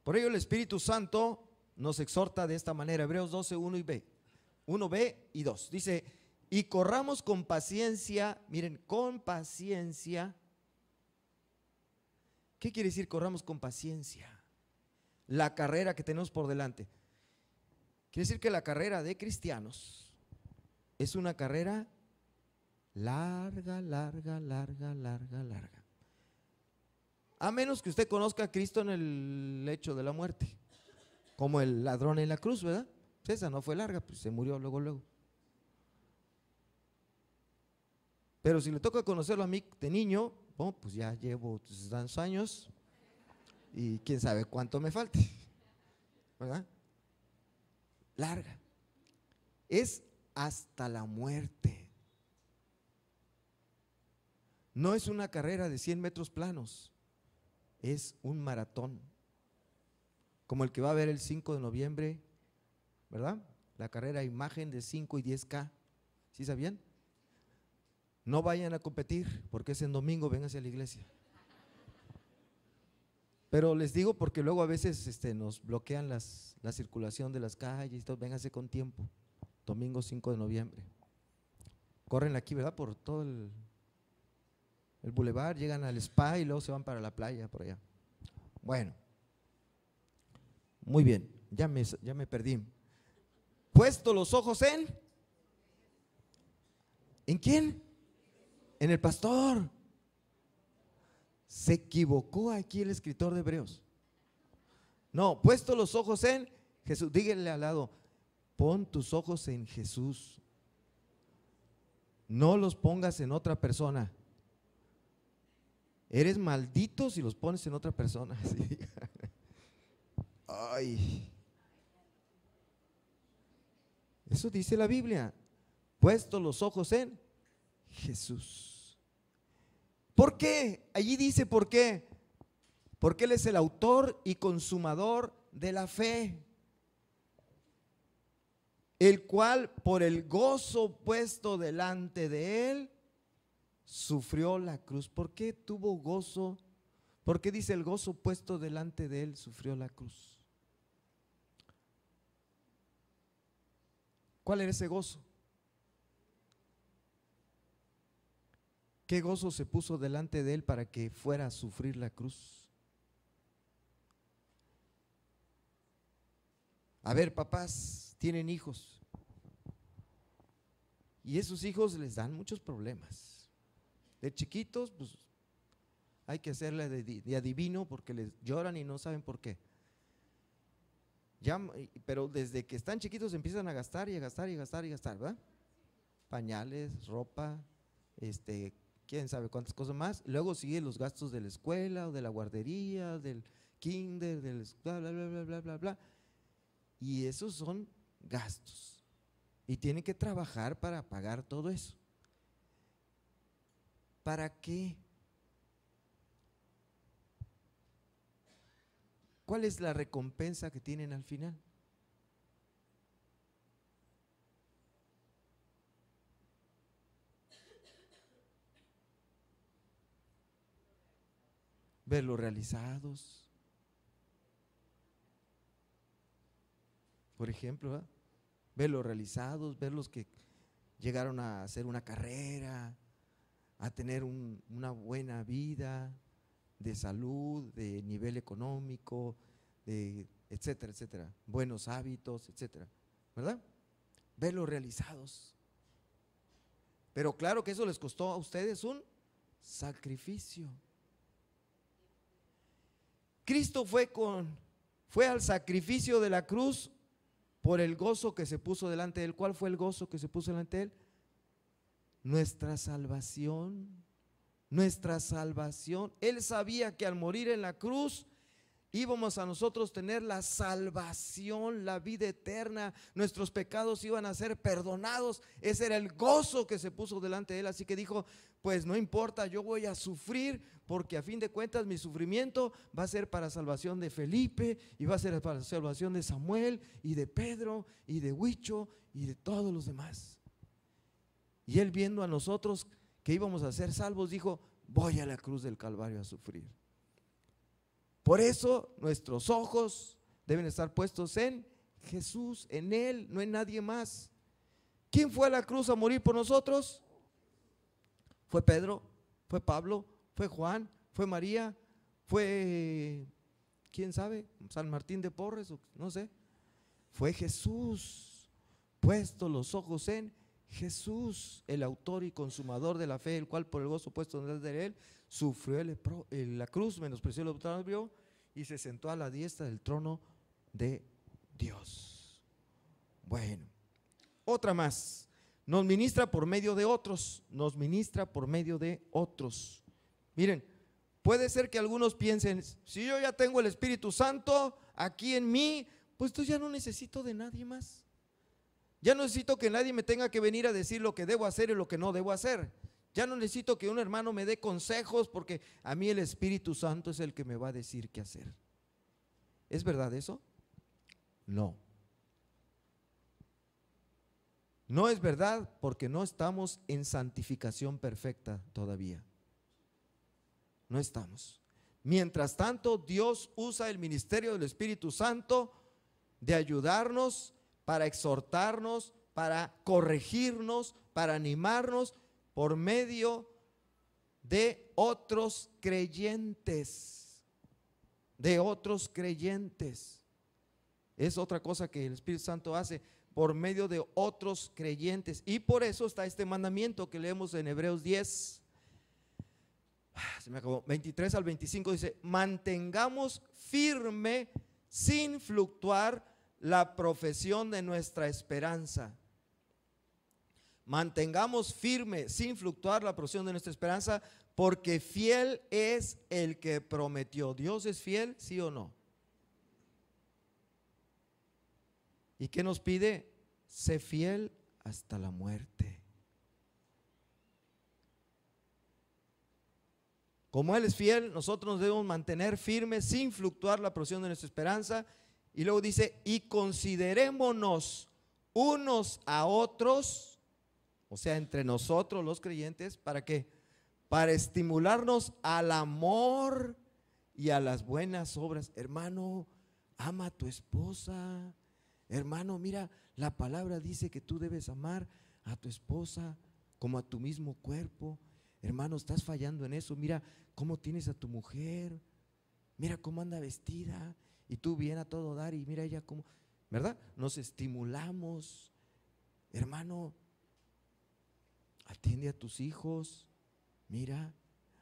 Por ello el Espíritu Santo nos exhorta de esta manera, Hebreos 12, 1b y 2. Dice, y corramos con paciencia, miren, con paciencia. ¿Qué quiere decir corramos con paciencia? La carrera que tenemos por delante. Quiere decir que la carrera de cristianos es una carrera larga, larga, larga, larga, larga. A menos que usted conozca a Cristo en el lecho de la muerte, como el ladrón en la cruz, ¿verdad? Pues esa no fue larga, pues se murió luego. Pero si le toca conocerlo a mí de niño, bueno, pues ya llevo tantos años y quién sabe cuánto me falte, ¿verdad? Larga. Es hasta la muerte. No es una carrera de 100 metros planos, es un maratón, como el que va a haber el 5 de noviembre, ¿verdad? La carrera imagen de 5 y 10K, ¿sí sabían? No vayan a competir porque es en domingo, vénganse a la iglesia. Pero les digo porque luego a veces nos bloquean la circulación de las calles y todo, vénganse con tiempo, domingo 5 de noviembre. Corren aquí, ¿verdad? Por todo el bulevar, llegan al spa y luego se van para la playa por allá. Bueno, muy bien, ya me perdí. Puesto los ojos ¿en quién? En el pastor. Se equivocó aquí el escritor de Hebreos. No, puesto los ojos en Jesús. Díganle al lado, pon tus ojos en Jesús. No los pongas en otra persona. Eres maldito si los pones en otra persona. Sí. Ay. Eso dice la Biblia. Puesto los ojos en Jesús. ¿Por qué? Allí dice por qué. Porque Él es el autor y consumador de la fe, el cual por el gozo puesto delante de Él sufrió la cruz. ¿Por qué tuvo gozo? ¿Por qué dice el gozo puesto delante de Él sufrió la cruz? ¿Cuál era ese gozo? ¿Qué gozo se puso delante de Él para que fuera a sufrir la cruz? A ver, papás, tienen hijos y esos hijos les dan muchos problemas. De chiquitos, pues hay que hacerle de adivino porque les lloran y no saben por qué. Ya, pero desde que están chiquitos empiezan a gastar y a gastar y a gastar y a gastar, ¿verdad? Pañales, ropa, quién sabe cuántas cosas más. Luego siguen los gastos de la escuela o de la guardería, del kinder, del bla, bla, bla, bla, bla, bla, bla. Y esos son gastos. Y tienen que trabajar para pagar todo eso. ¿Para qué? ¿Cuál es la recompensa que tienen al final? Verlos realizados. Por ejemplo, ¿verdad? Verlos realizados, verlos que llegaron a hacer una carrera, a tener una buena vida, de salud, de nivel económico, de etcétera, etcétera, buenos hábitos, etcétera, ¿verdad? Verlos realizados. Pero claro que eso les costó a ustedes un sacrificio. Cristo fue al sacrificio de la cruz por el gozo que se puso delante de él. ¿Cuál fue el gozo que se puso delante de él? Nuestra salvación, nuestra salvación. Él sabía que al morir en la cruz íbamos a nosotros tener la salvación, la vida eterna, nuestros pecados iban a ser perdonados. Ese era el gozo que se puso delante de él, así que dijo, pues no importa, yo voy a sufrir, porque a fin de cuentas mi sufrimiento va a ser para salvación de Felipe, y va a ser para salvación de Samuel, y de Pedro, y de Huicho, y de todos los demás. Y él, viendo a nosotros que íbamos a ser salvos, dijo, voy a la cruz del Calvario a sufrir. Por eso nuestros ojos deben estar puestos en Jesús, en Él, no en nadie más. ¿Quién fue a la cruz a morir por nosotros? ¿Fue Pedro? ¿Fue Pablo? ¿Fue Juan? ¿Fue María? ¿Fue, quién sabe, San Martín de Porres? No sé. Fue Jesús, puesto los ojos en Jesús, el autor y consumador de la fe, el cual por el gozo puesto delante de él sufrió la cruz, menospreció el opropio y se sentó a la diestra del trono de Dios. Bueno, otra más. Nos ministra por medio de otros, nos ministra por medio de otros. Miren, puede ser que algunos piensen, si yo ya tengo el Espíritu Santo aquí en mí, pues entonces ya no necesito de nadie más. Ya no necesito que nadie me tenga que venir a decir lo que debo hacer y lo que no debo hacer. Ya no necesito que un hermano me dé consejos, porque a mí el Espíritu Santo es el que me va a decir qué hacer. ¿Es verdad eso? No. No es verdad, porque no estamos en santificación perfecta todavía. No estamos. Mientras tanto, Dios usa el ministerio del Espíritu Santo de ayudarnos, para exhortarnos, para corregirnos, para animarnos por medio de otros creyentes. De otros creyentes. Es otra cosa que el Espíritu Santo hace, por medio de otros creyentes. Y por eso está este mandamiento que leemos en Hebreos 10, se me acabó, 23 al 25, dice: mantengamos firme sin fluctuar la profesión de nuestra esperanza. Mantengamos firme sin fluctuar la profesión de nuestra esperanza, porque fiel es el que prometió. ¿Dios es fiel, sí o no? ¿Y qué nos pide? Sé fiel hasta la muerte. Como Él es fiel, nosotros nos debemos mantener firmes sin fluctuar la profesión de nuestra esperanza. Y luego dice: y considerémonos unos a otros, o sea, entre nosotros los creyentes, ¿para qué? Para estimularnos al amor y a las buenas obras. Hermano, ama a tu esposa. Hermano, mira, la palabra dice que tú debes amar a tu esposa como a tu mismo cuerpo. Hermano, estás fallando en eso. Mira cómo tienes a tu mujer, mira cómo anda vestida, y tú bien a todo dar, y mira ella cómo, ¿verdad? Nos estimulamos. Hermano, atiende a tus hijos, mira,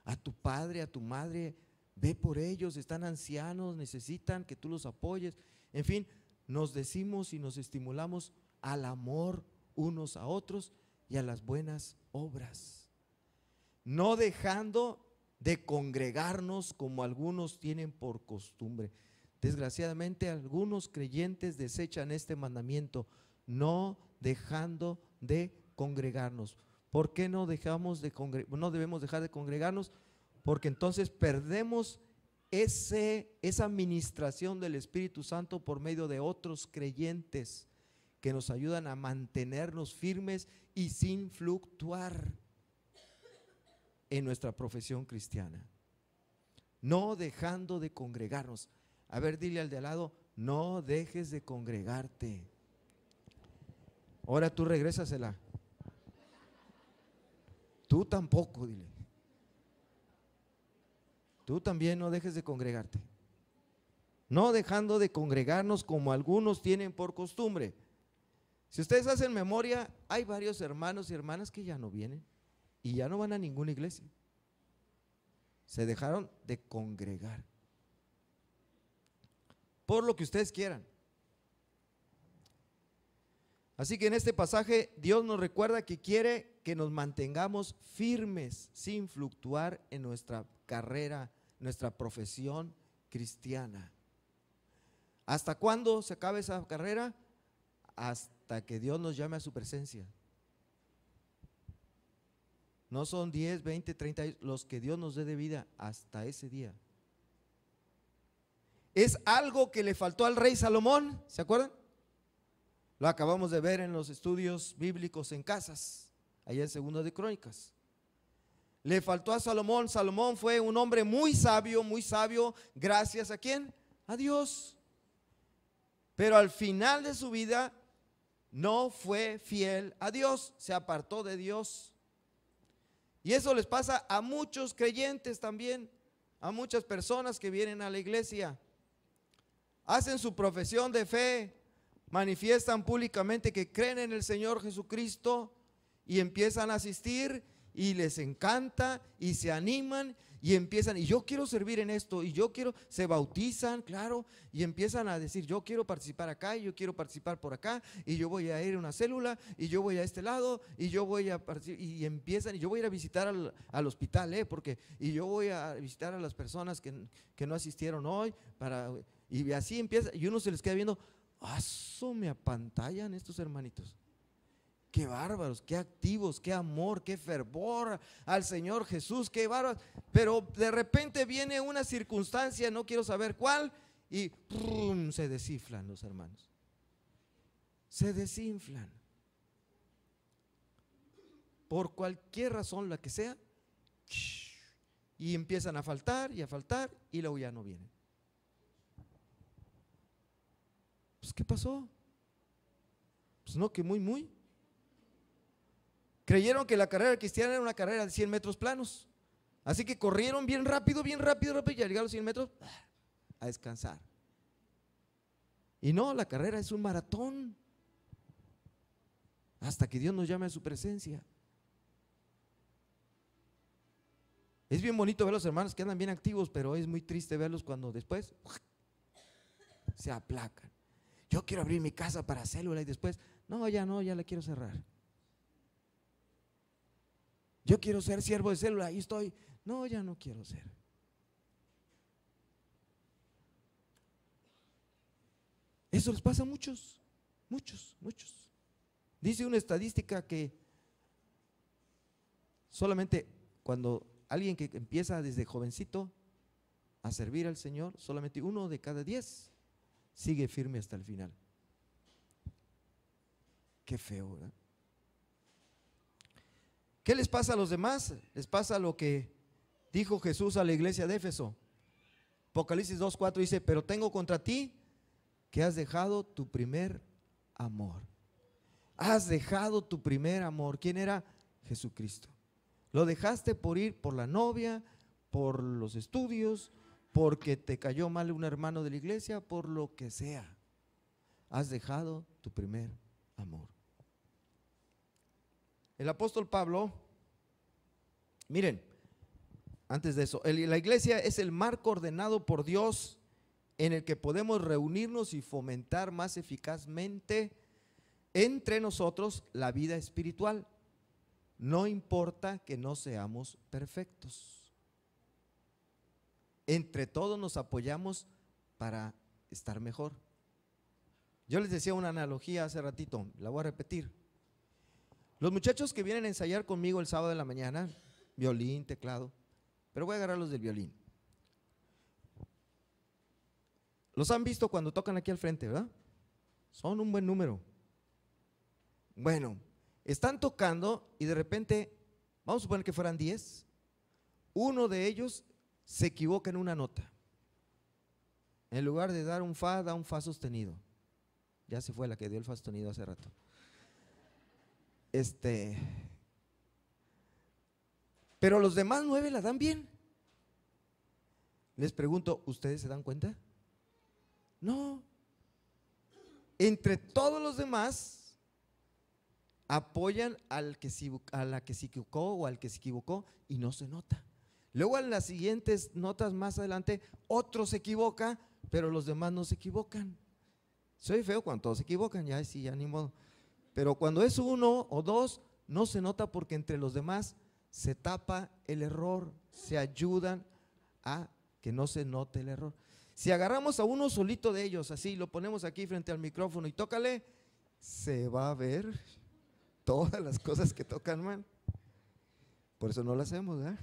a tu padre, a tu madre, ve por ellos, están ancianos, necesitan que tú los apoyes. En fin, nos decimos y nos estimulamos al amor unos a otros y a las buenas obras, no dejando de congregarnos como algunos tienen por costumbre. Desgraciadamente algunos creyentes desechan este mandamiento, no dejando de congregarnos. ¿Por qué no debemos dejar de congregarnos? Porque entonces perdemos esa ministración del Espíritu Santo por medio de otros creyentes que nos ayudan a mantenernos firmes y sin fluctuar en nuestra profesión cristiana. No dejando de congregarnos. A ver, dile al de al lado, no dejes de congregarte. Ahora tú regrésasela. Tú tampoco, dile. Tú también no dejes de congregarte. No dejando de congregarnos como algunos tienen por costumbre. Si ustedes hacen memoria, hay varios hermanos y hermanas que ya no vienen y ya no van a ninguna iglesia. Se dejaron de congregar. Por lo que ustedes quieran. Así que en este pasaje Dios nos recuerda que quiere que nos mantengamos firmes sin fluctuar en nuestra carrera, nuestra profesión cristiana. ¿Hasta cuándo se acaba esa carrera? Hasta que Dios nos llame a su presencia. No son 10, 20, 30 los que Dios nos dé de vida hasta ese día. Es algo que le faltó al rey Salomón, ¿se acuerdan? Lo acabamos de ver en los estudios bíblicos en casas, allá en 2 de Crónicas. Le faltó a Salomón. Salomón fue un hombre muy sabio, gracias ¿a quién? A Dios. Pero al final de su vida no fue fiel a Dios, se apartó de Dios. Y eso les pasa a muchos creyentes también, a muchas personas que vienen a la iglesia. Hacen su profesión de fe, manifiestan públicamente que creen en el Señor Jesucristo y empiezan a asistir y les encanta y se animan y empiezan, y yo quiero servir en esto, y yo quiero, se bautizan, claro, y empiezan a decir, yo quiero participar acá, y yo quiero participar por acá, y yo voy a ir a una célula, y yo voy a este lado, y yo voy a participar, y empiezan, y yo voy a ir a visitar al hospital, porque, y yo voy a visitar a las personas que no asistieron hoy, y así empieza, y uno se les queda viendo, ¡aso! Me apantallan estos hermanitos. Qué bárbaros, qué activos, qué amor, qué fervor al Señor Jesús, qué bárbaros. Pero de repente viene una circunstancia, no quiero saber cuál, y ¡pum!, se desinflan los hermanos. Se desinflan. Por cualquier razón, la que sea, y empiezan a faltar, y luego ya no vienen. Pues, ¿qué pasó? Pues no, que muy. Creyeron que la carrera cristiana era una carrera de 100 metros planos. Así que corrieron bien rápido, y al llegar a los 100 metros, a descansar. Y no, la carrera es un maratón. Hasta que Dios nos llame a su presencia. Es bien bonito ver a los hermanos que andan bien activos, pero es muy triste verlos cuando después se aplacan. Yo quiero abrir mi casa para célula y después, no, ya la quiero cerrar. Yo quiero ser siervo de célula, ahí estoy. No, ya no quiero ser. Eso les pasa a muchos. Dice una estadística que solamente cuando alguien que empieza desde jovencito a servir al Señor, solamente 1 de cada 10 sigue firme hasta el final. Qué feo, ¿verdad? ¿Qué les pasa a los demás? Les pasa lo que dijo Jesús a la iglesia de Éfeso. Apocalipsis 2:4 dice, pero tengo contra ti que has dejado tu primer amor. Has dejado tu primer amor. ¿Quién era? Jesucristo. Lo dejaste por ir por la novia, por los estudios, porque te cayó mal un hermano de la iglesia, por lo que sea. Has dejado tu primer amor. El apóstol Pablo, miren, antes de eso, la iglesia es el marco ordenado por Dios en el que podemos reunirnos y fomentar más eficazmente entre nosotros la vida espiritual. No importa que no seamos perfectos. Entre todos nos apoyamos para estar mejor. Yo les decía una analogía hace ratito, la voy a repetir. Los muchachos que vienen a ensayar conmigo el sábado de la mañana, violín, teclado, pero voy a agarrar los del violín. Los han visto cuando tocan aquí al frente, ¿verdad? Son un buen número. Bueno, están tocando y de repente, vamos a suponer que fueran 10, uno de ellos se equivoca en una nota. En lugar de dar un fa, da un fa sostenido. Ya se fue la que dio el fa sostenido hace rato. Pero los demás 9 la dan bien. Les pregunto, ¿ustedes se dan cuenta? No. Entre todos los demás apoyan a la que se equivocó o al que se equivocó y no se nota. Luego en las siguientes notas más adelante, otro se equivoca, pero los demás no se equivocan. Soy feo cuando todos se equivocan, ya sí, ya ni modo. Pero cuando es 1 o 2, no se nota porque entre los demás se tapa el error, se ayudan a que no se note el error. Si agarramos a uno solito de ellos, así, lo ponemos aquí frente al micrófono y tócale, se va a ver todas las cosas que tocan mal. Por eso no lo hacemos, ¿verdad?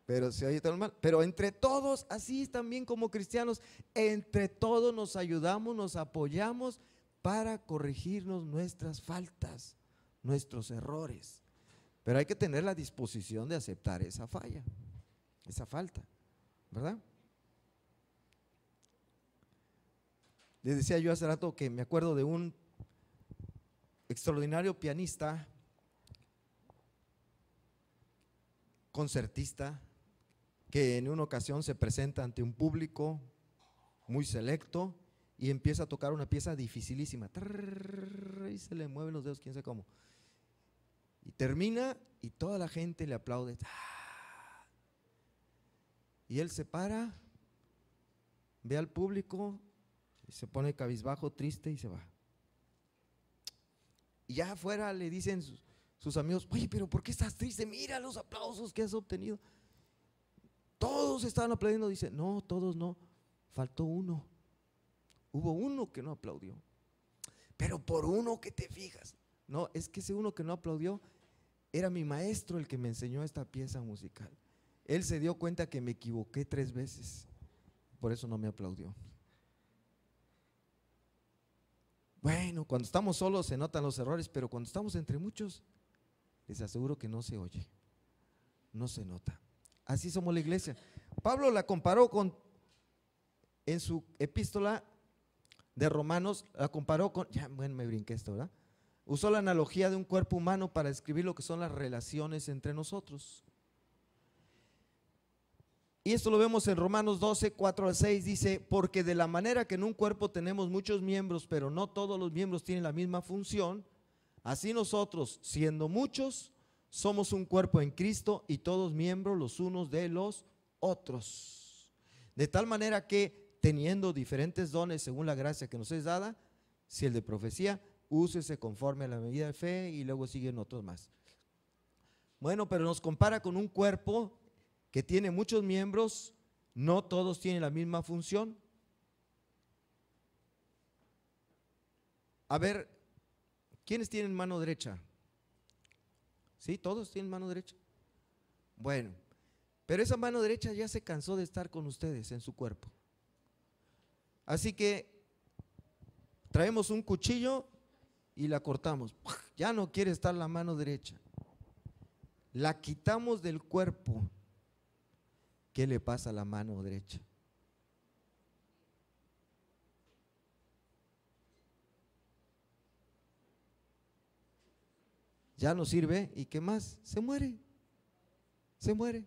Pero se oye tan mal. Pero entre todos, así también como cristianos, entre todos nos ayudamos, nos apoyamos para corregirnos nuestras faltas, nuestros errores. Pero hay que tener la disposición de aceptar esa falla, esa falta, ¿verdad? Les decía yo hace rato que me acuerdo de un extraordinario pianista, concertista, que en una ocasión se presenta ante un público muy selecto y empieza a tocar una pieza dificilísima, y se le mueven los dedos, quién sabe cómo, y termina y toda la gente le aplaude, y él se para, ve al público y se pone cabizbajo, triste y se va. Y ya afuera le dicen sus amigos, oye, pero ¿por qué estás triste? Mira los aplausos que has obtenido. Todos estaban aplaudiendo. Dice, no, todos no, faltó uno. Hubo uno que no aplaudió. Pero por uno que te fijas. No, es que ese uno que no aplaudió era mi maestro, el que me enseñó esta pieza musical. Él se dio cuenta que me equivoqué 3 veces, por eso no me aplaudió. Bueno, cuando estamos solos se notan los errores, pero cuando estamos entre muchos, les aseguro que no se oye, no se nota. Así somos la iglesia. Pablo la comparó en su epístola de Romanos, la comparó con, ya bueno, me brinqué esto, ¿verdad? Usó la analogía de un cuerpo humano para describir lo que son las relaciones entre nosotros. Y esto lo vemos en Romanos 12, 4 al 6, dice, porque de la manera que en un cuerpo tenemos muchos miembros, pero no todos los miembros tienen la misma función, así nosotros, siendo muchos, somos un cuerpo en Cristo y todos miembros los unos de los otros. De tal manera que, teniendo diferentes dones según la gracia que nos es dada, si el de profecía, úsese conforme a la medida de fe, y luego siguen otros más. Bueno, pero nos compara con un cuerpo que tiene muchos miembros, no todos tienen la misma función. A ver, ¿quiénes tienen mano derecha? ¿Sí? ¿Todos tienen mano derecha? Bueno, pero esa mano derecha ya se cansó de estar con ustedes en su cuerpo. Así que traemos un cuchillo y la cortamos. Ya no quiere estar la mano derecha. La quitamos del cuerpo. ¿Qué le pasa a la mano derecha? Ya no sirve, ¿y qué más? Se muere, se muere.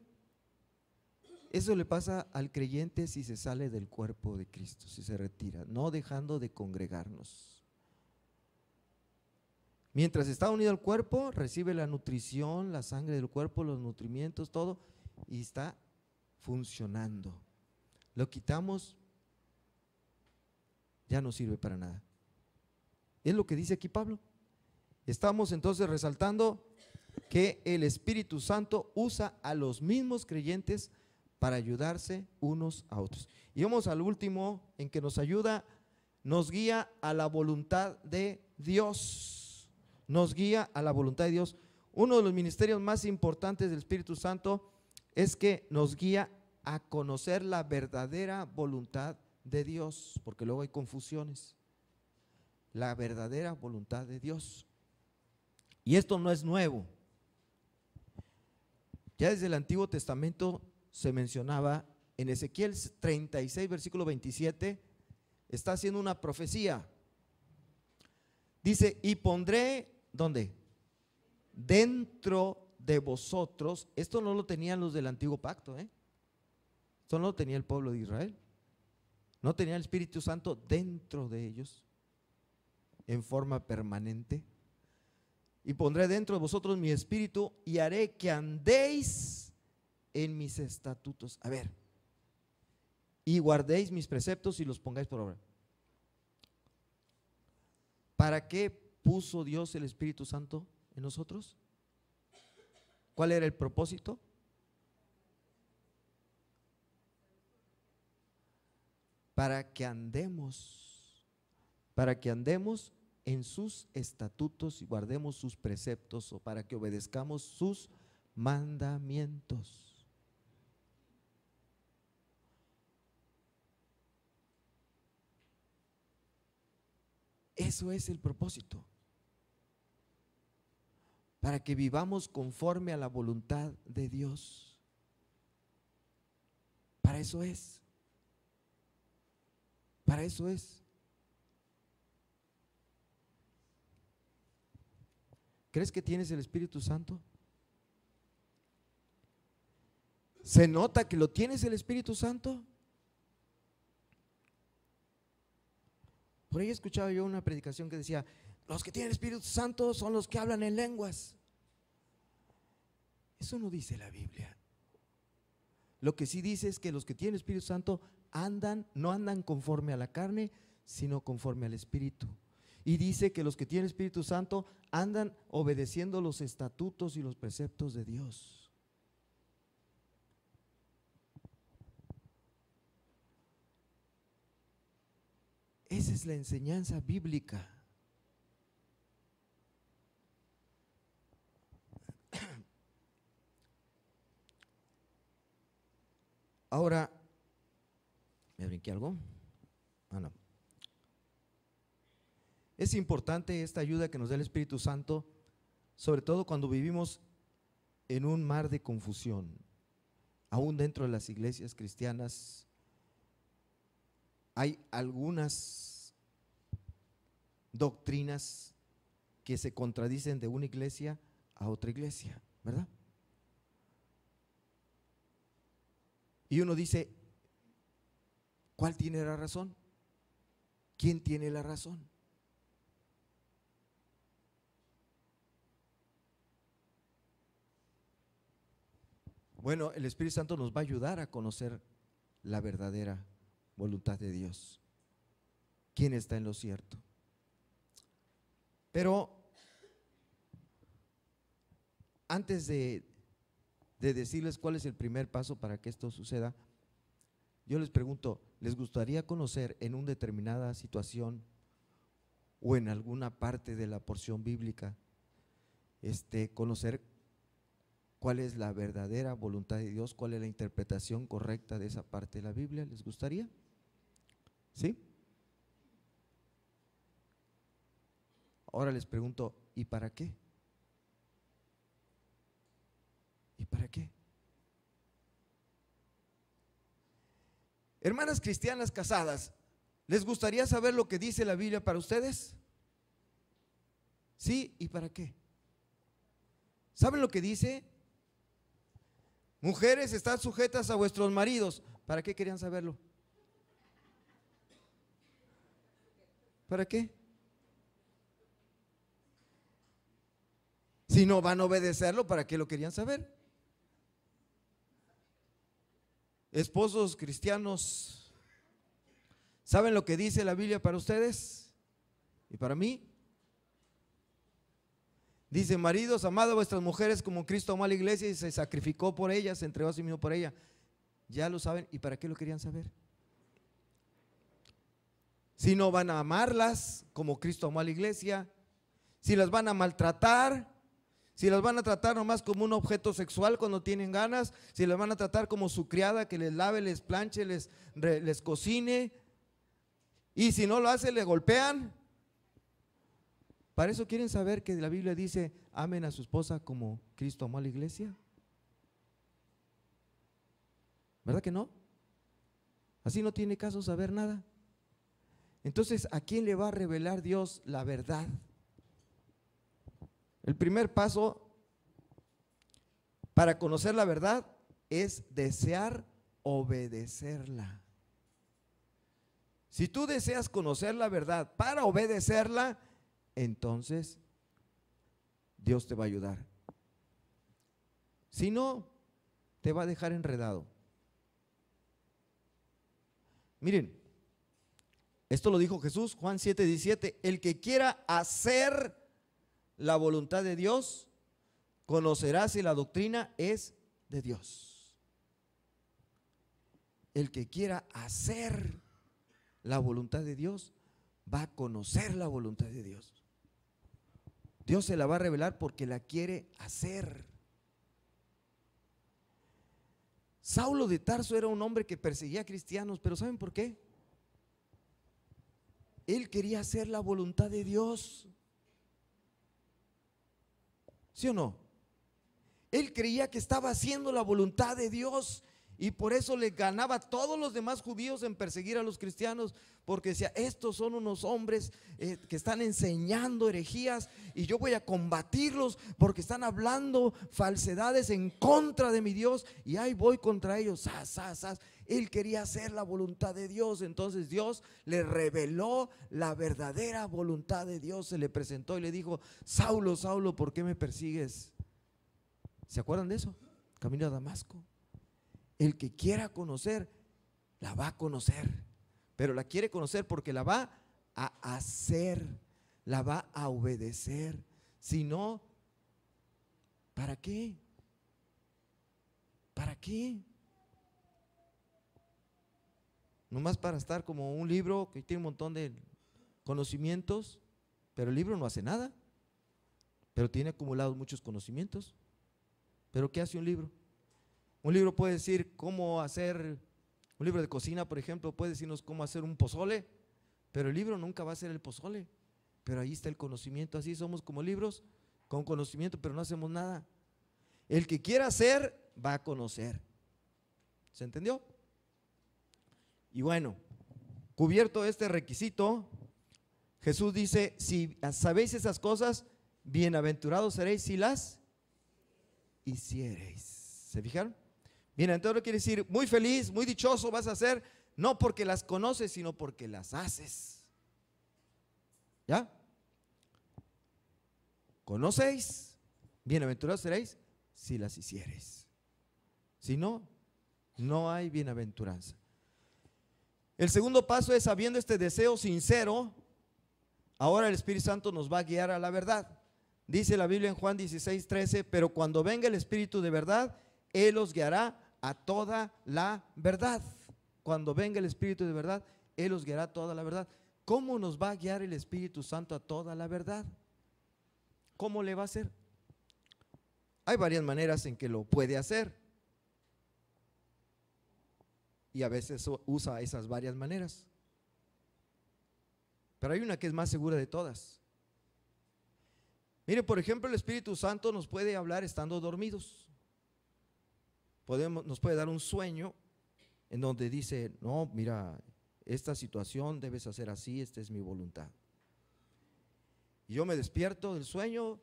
Eso le pasa al creyente si se sale del cuerpo de Cristo, si se retira, no dejando de congregarnos. Mientras está unido al cuerpo, recibe la nutrición, la sangre del cuerpo, los nutrimientos, todo, y está funcionando. Lo quitamos, ya no sirve para nada. Es lo que dice aquí Pablo. Estamos entonces resaltando que el Espíritu Santo usa a los mismos creyentes para ayudarse unos a otros. Y vamos al último, en que nos ayuda, nos guía a la voluntad de Dios. Nos guía a la voluntad de Dios. Uno de los ministerios más importantes del Espíritu Santo es que nos guía a conocer la verdadera voluntad de Dios, porque luego hay confusiones. La verdadera voluntad de Dios. Y esto no es nuevo. Ya desde el Antiguo Testamento se mencionaba en Ezequiel 36, versículo 27, está haciendo una profecía. Dice, y pondré, ¿dónde? Dentro de vosotros. Esto no lo tenían los del Antiguo Pacto, esto no lo tenía el pueblo de Israel. No tenía el Espíritu Santo dentro de ellos en forma permanente. Y pondré dentro de vosotros mi espíritu y haré que andéis en mis estatutos. A ver, y guardéis mis preceptos y los pongáis por obra. ¿Para qué puso Dios el Espíritu Santo en nosotros? ¿Cuál era el propósito? Para que andemos en sus estatutos y guardemos sus preceptos, o para que obedezcamos sus mandamientos. Eso es el propósito. Para que vivamos conforme a la voluntad de Dios. Para eso es. Para eso es. ¿Crees que tienes el Espíritu Santo? ¿Se nota que lo tienes el Espíritu Santo? Por ahí escuchaba yo una predicación que decía, los que tienen el Espíritu Santo son los que hablan en lenguas. Eso no dice la Biblia. Lo que sí dice es que los que tienen el Espíritu Santo no andan conforme a la carne, sino conforme al Espíritu. Y dice que los que tienen el Espíritu Santo andan obedeciendo los estatutos y los preceptos de Dios. Esa es la enseñanza bíblica. Ahora, ¿me brinqué algo? No. Es importante esta ayuda que nos da el Espíritu Santo, sobre todo cuando vivimos en un mar de confusión. Aún dentro de las iglesias cristianas hay algunas doctrinas que se contradicen de una iglesia a otra iglesia, ¿verdad? Y uno dice, ¿cuál tiene la razón? ¿Quién tiene la razón? Bueno, el Espíritu Santo nos va a ayudar a conocer la verdadera voluntad de Dios. ¿Quién está en lo cierto? Pero antes de decirles cuál es el primer paso para que esto suceda, yo les pregunto, ¿les gustaría conocer en una determinada situación o en alguna parte de la porción bíblica, conocer cuál es la verdadera voluntad de Dios, cuál es la interpretación correcta de esa parte de la Biblia? ¿Les gustaría? ¿Sí? Ahora les pregunto, ¿y para qué? ¿Y para qué? Hermanas cristianas casadas, ¿les gustaría saber lo que dice la Biblia para ustedes? ¿Sí? ¿Y para qué? ¿Saben lo que dice? Mujeres, estad sujetas a vuestros maridos. ¿Para qué querían saberlo? ¿Para qué? Si no van a obedecerlo, ¿para qué lo querían saber? Esposos cristianos, ¿saben lo que dice la Biblia para ustedes y para mí? Dice, maridos, amad a vuestras mujeres como Cristo amó a la iglesia y se sacrificó por ellas, se entregó a sí mismo por ella. Ya lo saben, ¿y para qué lo querían saber? Si no van a amarlas como Cristo amó a la iglesia, si las van a maltratar, si las van a tratar nomás como un objeto sexual cuando tienen ganas, si las van a tratar como su criada que les lave, les planche, les cocine, y si no lo hace le golpean. Para eso quieren saber que la Biblia dice, amen a su esposa como Cristo amó a la iglesia. ¿Verdad que no? Así no tiene caso saber nada. Entonces, ¿a quién le va a revelar Dios la verdad? El primer paso para conocer la verdad es desear obedecerla. Si tú deseas conocer la verdad para obedecerla, entonces Dios te va a ayudar. Si no, te va a dejar enredado. Miren, esto lo dijo Jesús, Juan 7:17, el que quiera hacer la voluntad de Dios, conocerá si la doctrina es de Dios. El que quiera hacer la voluntad de Dios, va a conocer la voluntad de Dios. Dios se la va a revelar porque la quiere hacer. Saulo de Tarso era un hombre que perseguía a cristianos, pero ¿saben por qué? Él quería hacer la voluntad de Dios. ¿Sí o no? Él creía que estaba haciendo la voluntad de Dios y por eso le ganaba a todos los demás judíos en perseguir a los cristianos, porque decía, estos son unos hombres que están enseñando herejías y yo voy a combatirlos porque están hablando falsedades en contra de mi Dios y ahí voy contra ellos. ¡Sas, sas, sas! Él quería hacer la voluntad de Dios, entonces Dios le reveló la verdadera voluntad de Dios, se le presentó y le dijo, Saulo, Saulo, ¿por qué me persigues? ¿Se acuerdan de eso? Camino a Damasco. El que quiera conocer, la va a conocer, pero la quiere conocer porque la va a hacer, la va a obedecer. Si no, ¿para qué? ¿Para qué? Nomás para estar como un libro que tiene un montón de conocimientos, pero el libro no hace nada, pero tiene acumulados muchos conocimientos. ¿Pero qué hace un libro? Un libro puede decir cómo hacer, un libro de cocina, por ejemplo, puede decirnos cómo hacer un pozole, pero el libro nunca va a ser el pozole. Pero ahí está el conocimiento. Así somos como libros con conocimiento, pero no hacemos nada. El que quiera hacer, va a conocer. ¿Se entendió? Y bueno, cubierto este requisito, Jesús dice, si sabéis esas cosas, bienaventurados seréis si las hiciereis. ¿Se fijaron? Bienaventurado quiere decir muy feliz, muy dichoso vas a ser, no porque las conoces, sino porque las haces. ¿Ya? ¿Conocéis? Bienaventurados seréis si las hiciereis. Si no, no hay bienaventuranza. El segundo paso es, habiendo este deseo sincero, ahora el Espíritu Santo nos va a guiar a la verdad. Dice la Biblia en Juan 16:13, pero cuando venga el Espíritu de verdad, Él os guiará a toda la verdad. Cuando venga el Espíritu de verdad, Él os guiará a toda la verdad. ¿Cómo nos va a guiar el Espíritu Santo a toda la verdad? ¿Cómo le va a hacer? Hay varias maneras en que lo puede hacer. Y a veces usa esas varias maneras. Pero hay una que es más segura de todas. Mire, por ejemplo, el Espíritu Santo nos puede hablar estando dormidos. Nos puede dar un sueño en donde dice, no, mira, esta situación debes hacer así, esta es mi voluntad. Y yo me despierto del sueño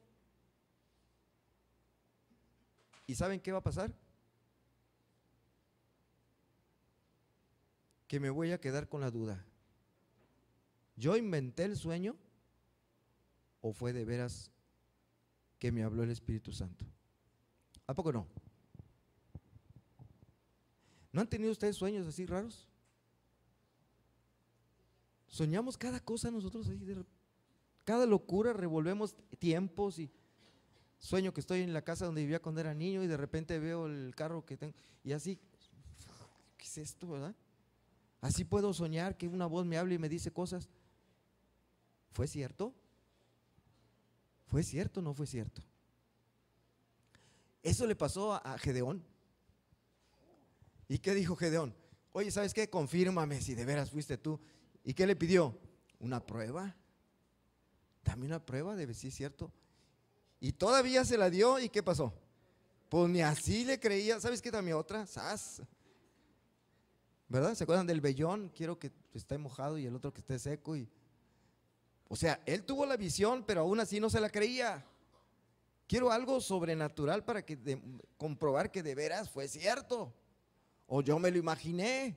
y ¿saben qué va a pasar? Que me voy a quedar con la duda. ¿Yo inventé el sueño o fue de veras que me habló el Espíritu Santo? ¿A poco no? ¿No han tenido ustedes sueños así raros? Soñamos cada cosa nosotros ahí, cada locura, revolvemos tiempos y sueño que estoy en la casa donde vivía cuando era niño y de repente veo el carro que tengo y así. ¿qué es esto, verdad? Así puedo soñar que una voz me habla y me dice cosas. ¿Fue cierto? ¿Fue cierto o no fue cierto? Eso le pasó a Gedeón. ¿Y qué dijo Gedeón? Oye, ¿sabes qué? Confírmame si de veras fuiste tú. ¿Y qué le pidió? Una prueba. Dame una prueba de ver si es cierto. Y todavía se la dio. ¿Y qué pasó? Pues ni así le creía. ¿Sabes qué? Dame otra. ¡Sas! ¿Verdad? ¿Se acuerdan del vellón? Quiero que esté mojado y el otro que esté seco. O sea, él tuvo la visión, pero aún así no se la creía. Quiero algo sobrenatural para comprobar que de veras fue cierto. O yo me lo imaginé.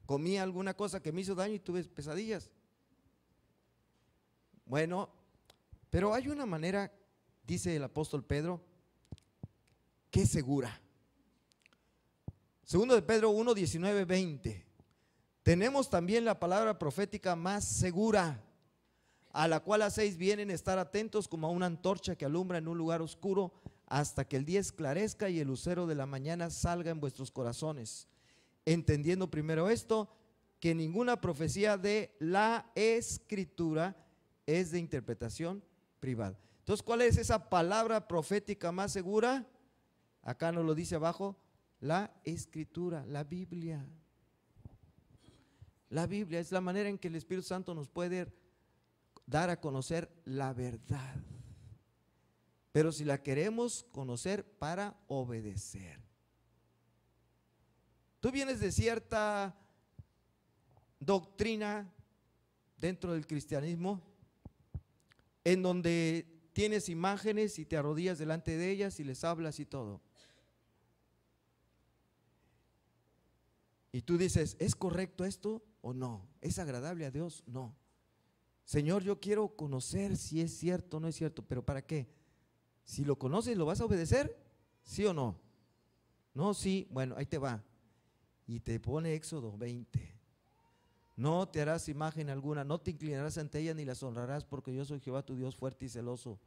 Comí alguna cosa que me hizo daño y tuve pesadillas. Bueno, pero hay una manera, dice el apóstol Pedro, que es segura. Segundo de Pedro 1, 19, 20. Tenemos también la palabra profética más segura, a la cual hacéis bien en estar atentos como a una antorcha que alumbra en un lugar oscuro hasta que el día esclarezca y el lucero de la mañana salga en vuestros corazones. Entendiendo primero esto, que ninguna profecía de la Escritura es de interpretación privada. Entonces, ¿cuál es esa palabra profética más segura? Acá nos lo dice abajo, la Escritura, la Biblia. La Biblia es la manera en que el Espíritu Santo nos puede dar a conocer la verdad. Pero si la queremos conocer para obedecer. Tú vienes de cierta doctrina dentro del cristianismo en donde tienes imágenes y te arrodillas delante de ellas y les hablas y todo. Y tú dices, ¿es correcto esto o no? ¿Es agradable a Dios? No. Señor, yo quiero conocer si es cierto o no es cierto, pero ¿para qué? Si lo conoces, ¿lo vas a obedecer? ¿Sí o no? No, sí, bueno, ahí te va. Y te pone Éxodo 20. No te harás imagen alguna, no te inclinarás ante ella ni las honrarás, porque yo soy Jehová tu Dios fuerte y celoso,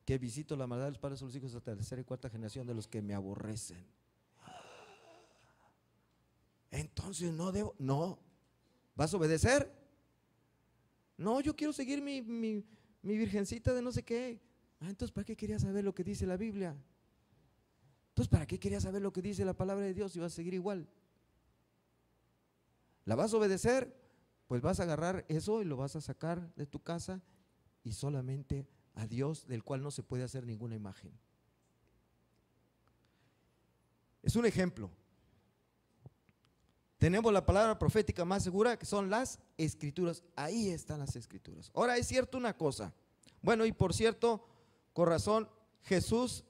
que visito la maldad de los padres a los hijos hasta la tercera y cuarta generación de los que me aborrecen. Entonces no debo, no. ¿Vas a obedecer? No, yo quiero seguir mi virgencita de no sé qué. Entonces, ¿para qué querías saber lo que dice la Biblia? Entonces, ¿para qué querías saber lo que dice la palabra de Dios si vas a seguir igual? ¿La vas a obedecer? Pues vas a agarrar eso y lo vas a sacar de tu casa y solamente a Dios, del cual no se puede hacer ninguna imagen. Es un ejemplo. Tenemos la palabra profética más segura, que son las Escrituras. Ahí están las Escrituras. Ahora, es cierto una cosa. Bueno, y por cierto, con razón, Jesús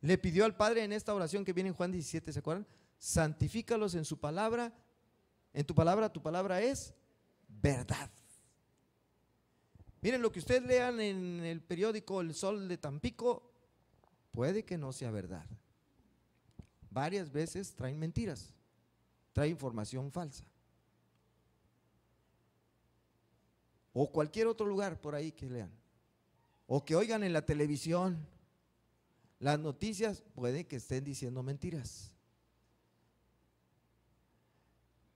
le pidió al Padre en esta oración que viene en Juan 17, ¿se acuerdan? Santifícalos en su palabra. En tu palabra es verdad. Miren, lo que ustedes lean en el periódico El Sol de Tampico, puede que no sea verdad. Varias veces traen mentiras. Trae información falsa. O cualquier otro lugar por ahí que lean. O que oigan en la televisión. Las noticias puede que estén diciendo mentiras.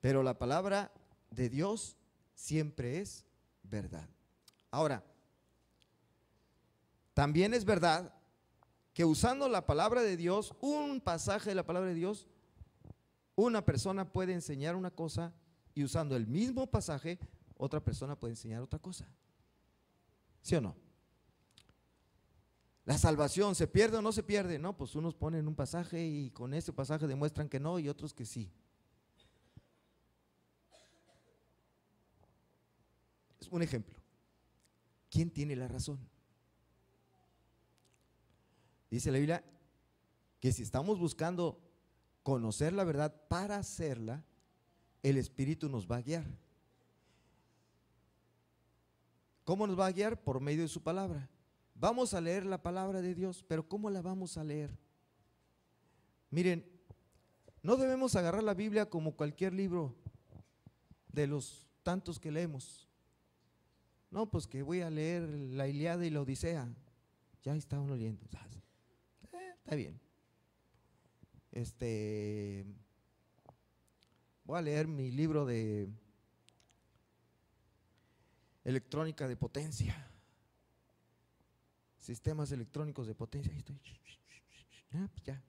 Pero la palabra de Dios siempre es verdad. Ahora, también es verdad que usando la palabra de Dios, un pasaje de la palabra de Dios, una persona puede enseñar una cosa y usando el mismo pasaje, otra persona puede enseñar otra cosa. ¿Sí o no? La salvación, ¿se pierde o no se pierde? No, pues unos ponen un pasaje y con ese pasaje demuestran que no y otros que sí. Es un ejemplo. ¿Quién tiene la razón? Dice la Biblia que si estamos buscando conocer la verdad para hacerla, el Espíritu nos va a guiar. ¿Cómo nos va a guiar? Por medio de su palabra. Vamos a leer la palabra de Dios, pero ¿cómo la vamos a leer? Miren, no debemos agarrar la Biblia como cualquier libro de los tantos que leemos. No, pues que voy a leer la Ilíada y la Odisea. Ya está uno leyendo. Está bien. voy a leer mi libro de electrónica de potencia, sistemas electrónicos de potencia. Ahí estoy. Pues ya.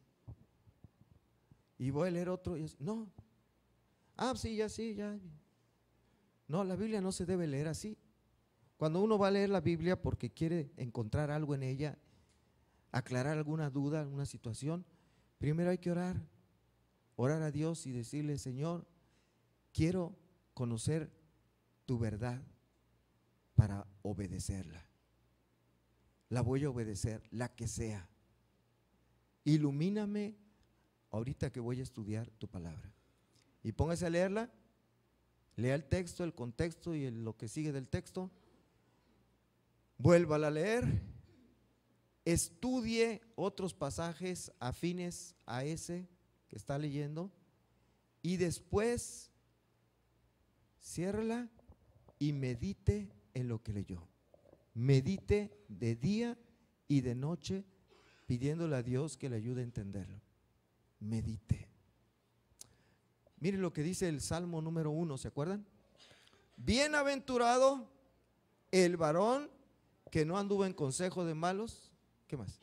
Y voy a leer otro. Y no. Sí, ya. No, la Biblia no se debe leer así. Cuando uno va a leer la Biblia porque quiere encontrar algo en ella, aclarar alguna duda, alguna situación, primero hay que orar a Dios y decirle: Señor, quiero conocer tu verdad para obedecerla. La voy a obedecer, la que sea. Ilumíname ahorita que voy a estudiar tu palabra. Y póngase a leerla, lea el texto, el contexto y lo que sigue del texto. Vuélvala a leer, estudie otros pasajes afines a ese que está leyendo y después ciérrala y medite en lo que leyó. Medite de día y de noche pidiéndole a Dios que le ayude a entenderlo. Medite. Mire lo que dice el Salmo número 1, ¿se acuerdan? Bienaventurado el varón que no anduvo en consejo de malos, ¿qué más?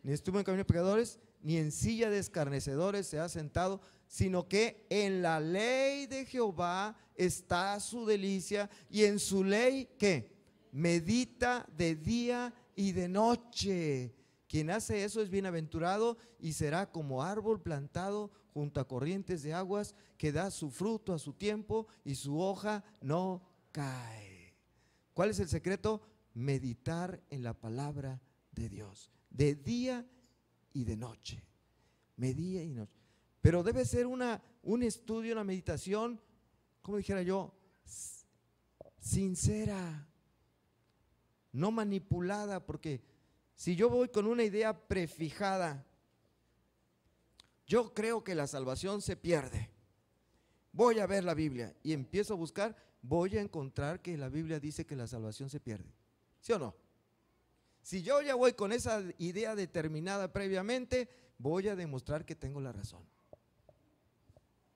Ni estuvo en camino de pecadores, ni en silla de escarnecedores se ha sentado, sino que en la ley de Jehová está su delicia, y en su ley, ¿qué? Medita de día y de noche. Quien hace eso es bienaventurado y será como árbol plantado junto a corrientes de aguas, que da su fruto a su tiempo y su hoja no cae. ¿Cuál es el secreto? Meditar en la palabra de Dios, de día y de noche, de día y noche. Pero debe ser un estudio, una meditación, como dijera yo, sincera, no manipulada, porque si yo voy con una idea prefijada, yo creo que la salvación se pierde, voy a ver la Biblia y empiezo a buscar, voy a encontrar que la Biblia dice que la salvación se pierde. ¿Sí o no? Si yo ya voy con esa idea determinada previamente, voy a demostrar que tengo la razón.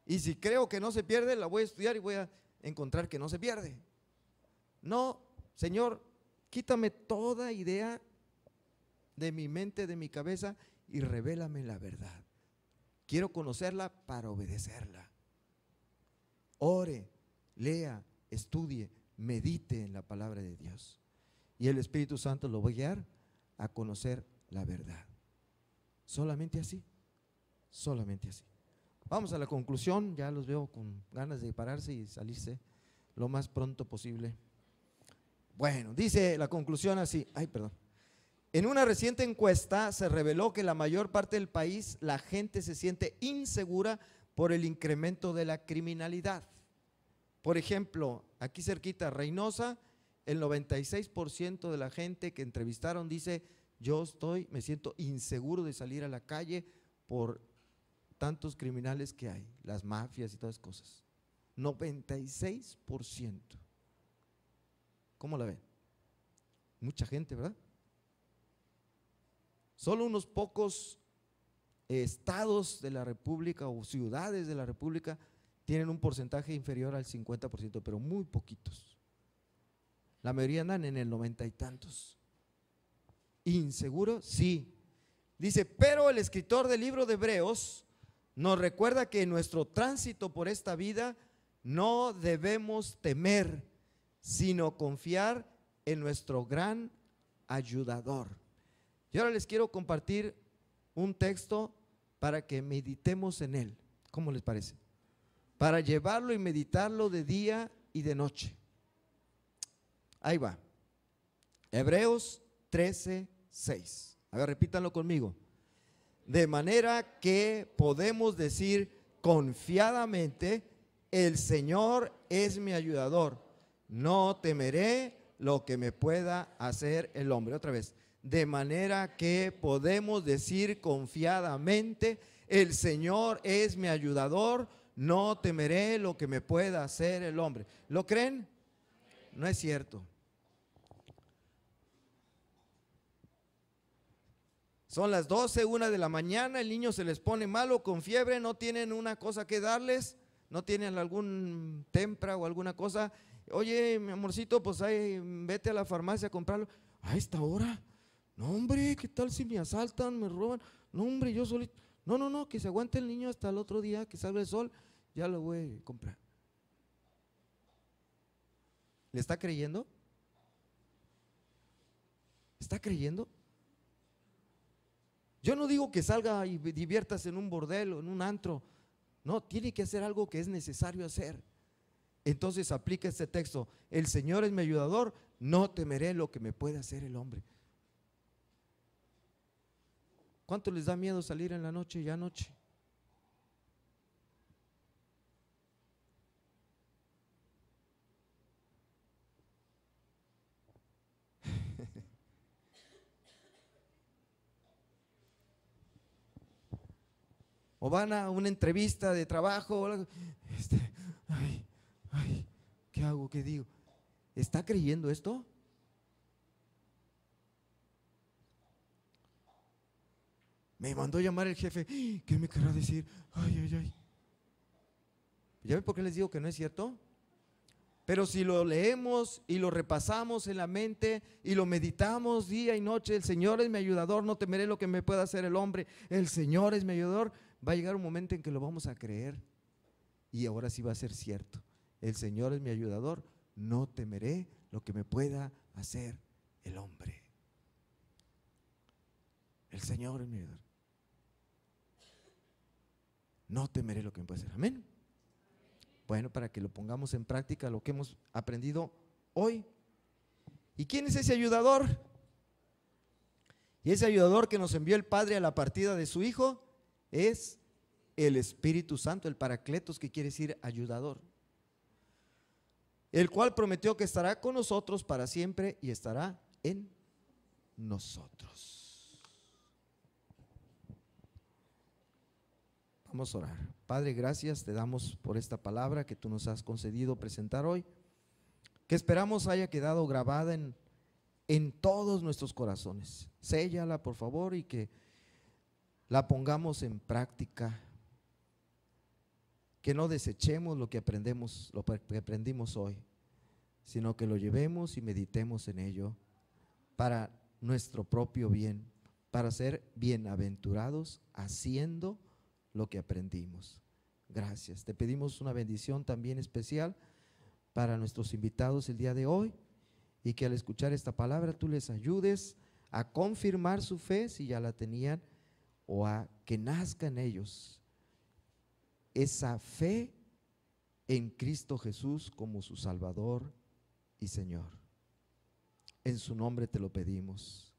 Y si creo que no se pierde, la voy a estudiar y voy a encontrar que no se pierde. No, Señor, quítame toda idea de mi mente, de mi cabeza, y revélame la verdad. Quiero conocerla para obedecerla. Ore, lea, estudie, medite en la palabra de Dios. Y el Espíritu Santo lo va a guiar a conocer la verdad. Solamente así, solamente así. Vamos a la conclusión, ya los veo con ganas de pararse y salirse lo más pronto posible. Bueno, dice la conclusión así, En una reciente encuesta se reveló que la mayor parte del país, la gente se siente insegura por el incremento de la criminalidad. Por ejemplo, aquí cerquita, Reynosa, el 96% de la gente que entrevistaron dice: me siento inseguro de salir a la calle por tantos criminales que hay, las mafias y todas esas cosas. 96%. ¿Cómo la ven? Mucha gente, ¿verdad? Solo unos pocos estados de la República o ciudades de la República tienen un porcentaje inferior al 50%, pero muy poquitos. La mayoría andan en el 90 y tantos. ¿Inseguro? Sí. Dice, pero el escritor del libro de Hebreos nos recuerda que en nuestro tránsito por esta vida no debemos temer, sino confiar en nuestro gran ayudador. Y ahora les quiero compartir un texto para que meditemos en él. ¿Cómo les parece? Para llevarlo y meditarlo de día y de noche. Ahí va. Hebreos 13:6. A ver, repítanlo conmigo. De manera que podemos decir confiadamente: el Señor es mi ayudador, no temeré lo que me pueda hacer el hombre. Otra vez. De manera que podemos decir confiadamente: el Señor es mi ayudador, no temeré lo que me pueda hacer el hombre. ¿Lo creen? No es cierto. Son las 12, 1 de la mañana, el niño se les pone malo, con fiebre, no tienen una cosa que darles, no tienen algún tempra o alguna cosa. Oye, mi amorcito, pues ahí, vete a la farmacia a comprarlo. ¿A esta hora? No, hombre, ¿qué tal si me asaltan, me roban? No, hombre, yo solito. No, no, no, que se aguante el niño hasta el otro día, que salga el sol, ya lo voy a comprar. ¿Le está creyendo? ¿Está creyendo? Yo no digo que salga y diviértase en un bordel o en un antro. No, tiene que hacer algo que es necesario hacer. Entonces aplica este texto: el Señor es mi ayudador, no temeré lo que me puede hacer el hombre. ¿Cuánto les da miedo salir en la noche y anoche? O van a una entrevista de trabajo, ay, ¿qué hago? ¿Qué digo? ¿Está creyendo esto? Me mandó llamar el jefe, ¿qué me querrá decir? Ay, ay, ay. ¿Ya ven por qué les digo que no es cierto? Pero si lo leemos y lo repasamos en la mente y lo meditamos día y noche, el Señor es mi ayudador, no temeré lo que me pueda hacer el hombre, el Señor es mi ayudador, va a llegar un momento en que lo vamos a creer y ahora sí va a ser cierto. El Señor es mi ayudador, no temeré lo que me pueda hacer el hombre. El Señor es mi ayudador. No temeré lo que me pueda hacer. Amén. Bueno, para que lo pongamos en práctica, lo que hemos aprendido hoy. ¿Y quién es ese ayudador? Y ese ayudador que nos envió el Padre a la partida de su Hijo es el Espíritu Santo, el Paracletos, que quiere decir ayudador, el cual prometió que estará con nosotros para siempre y estará en nosotros. Vamos a orar. Padre, gracias te damos por esta palabra que tú nos has concedido presentar hoy, que esperamos haya quedado grabada en todos nuestros corazones. Séllala, por favor, y que la pongamos en práctica, que no desechemos lo que aprendemos, lo que aprendimos hoy, sino que lo llevemos y meditemos en ello para nuestro propio bien, para ser bienaventurados haciendo lo que aprendimos. Gracias. Te pedimos una bendición también especial para nuestros invitados el día de hoy, y que al escuchar esta palabra tú les ayudes a confirmar su fe si ya la tenían, o a que nazca en ellos esa fe en Cristo Jesús como su Salvador y Señor. En su nombre te lo pedimos.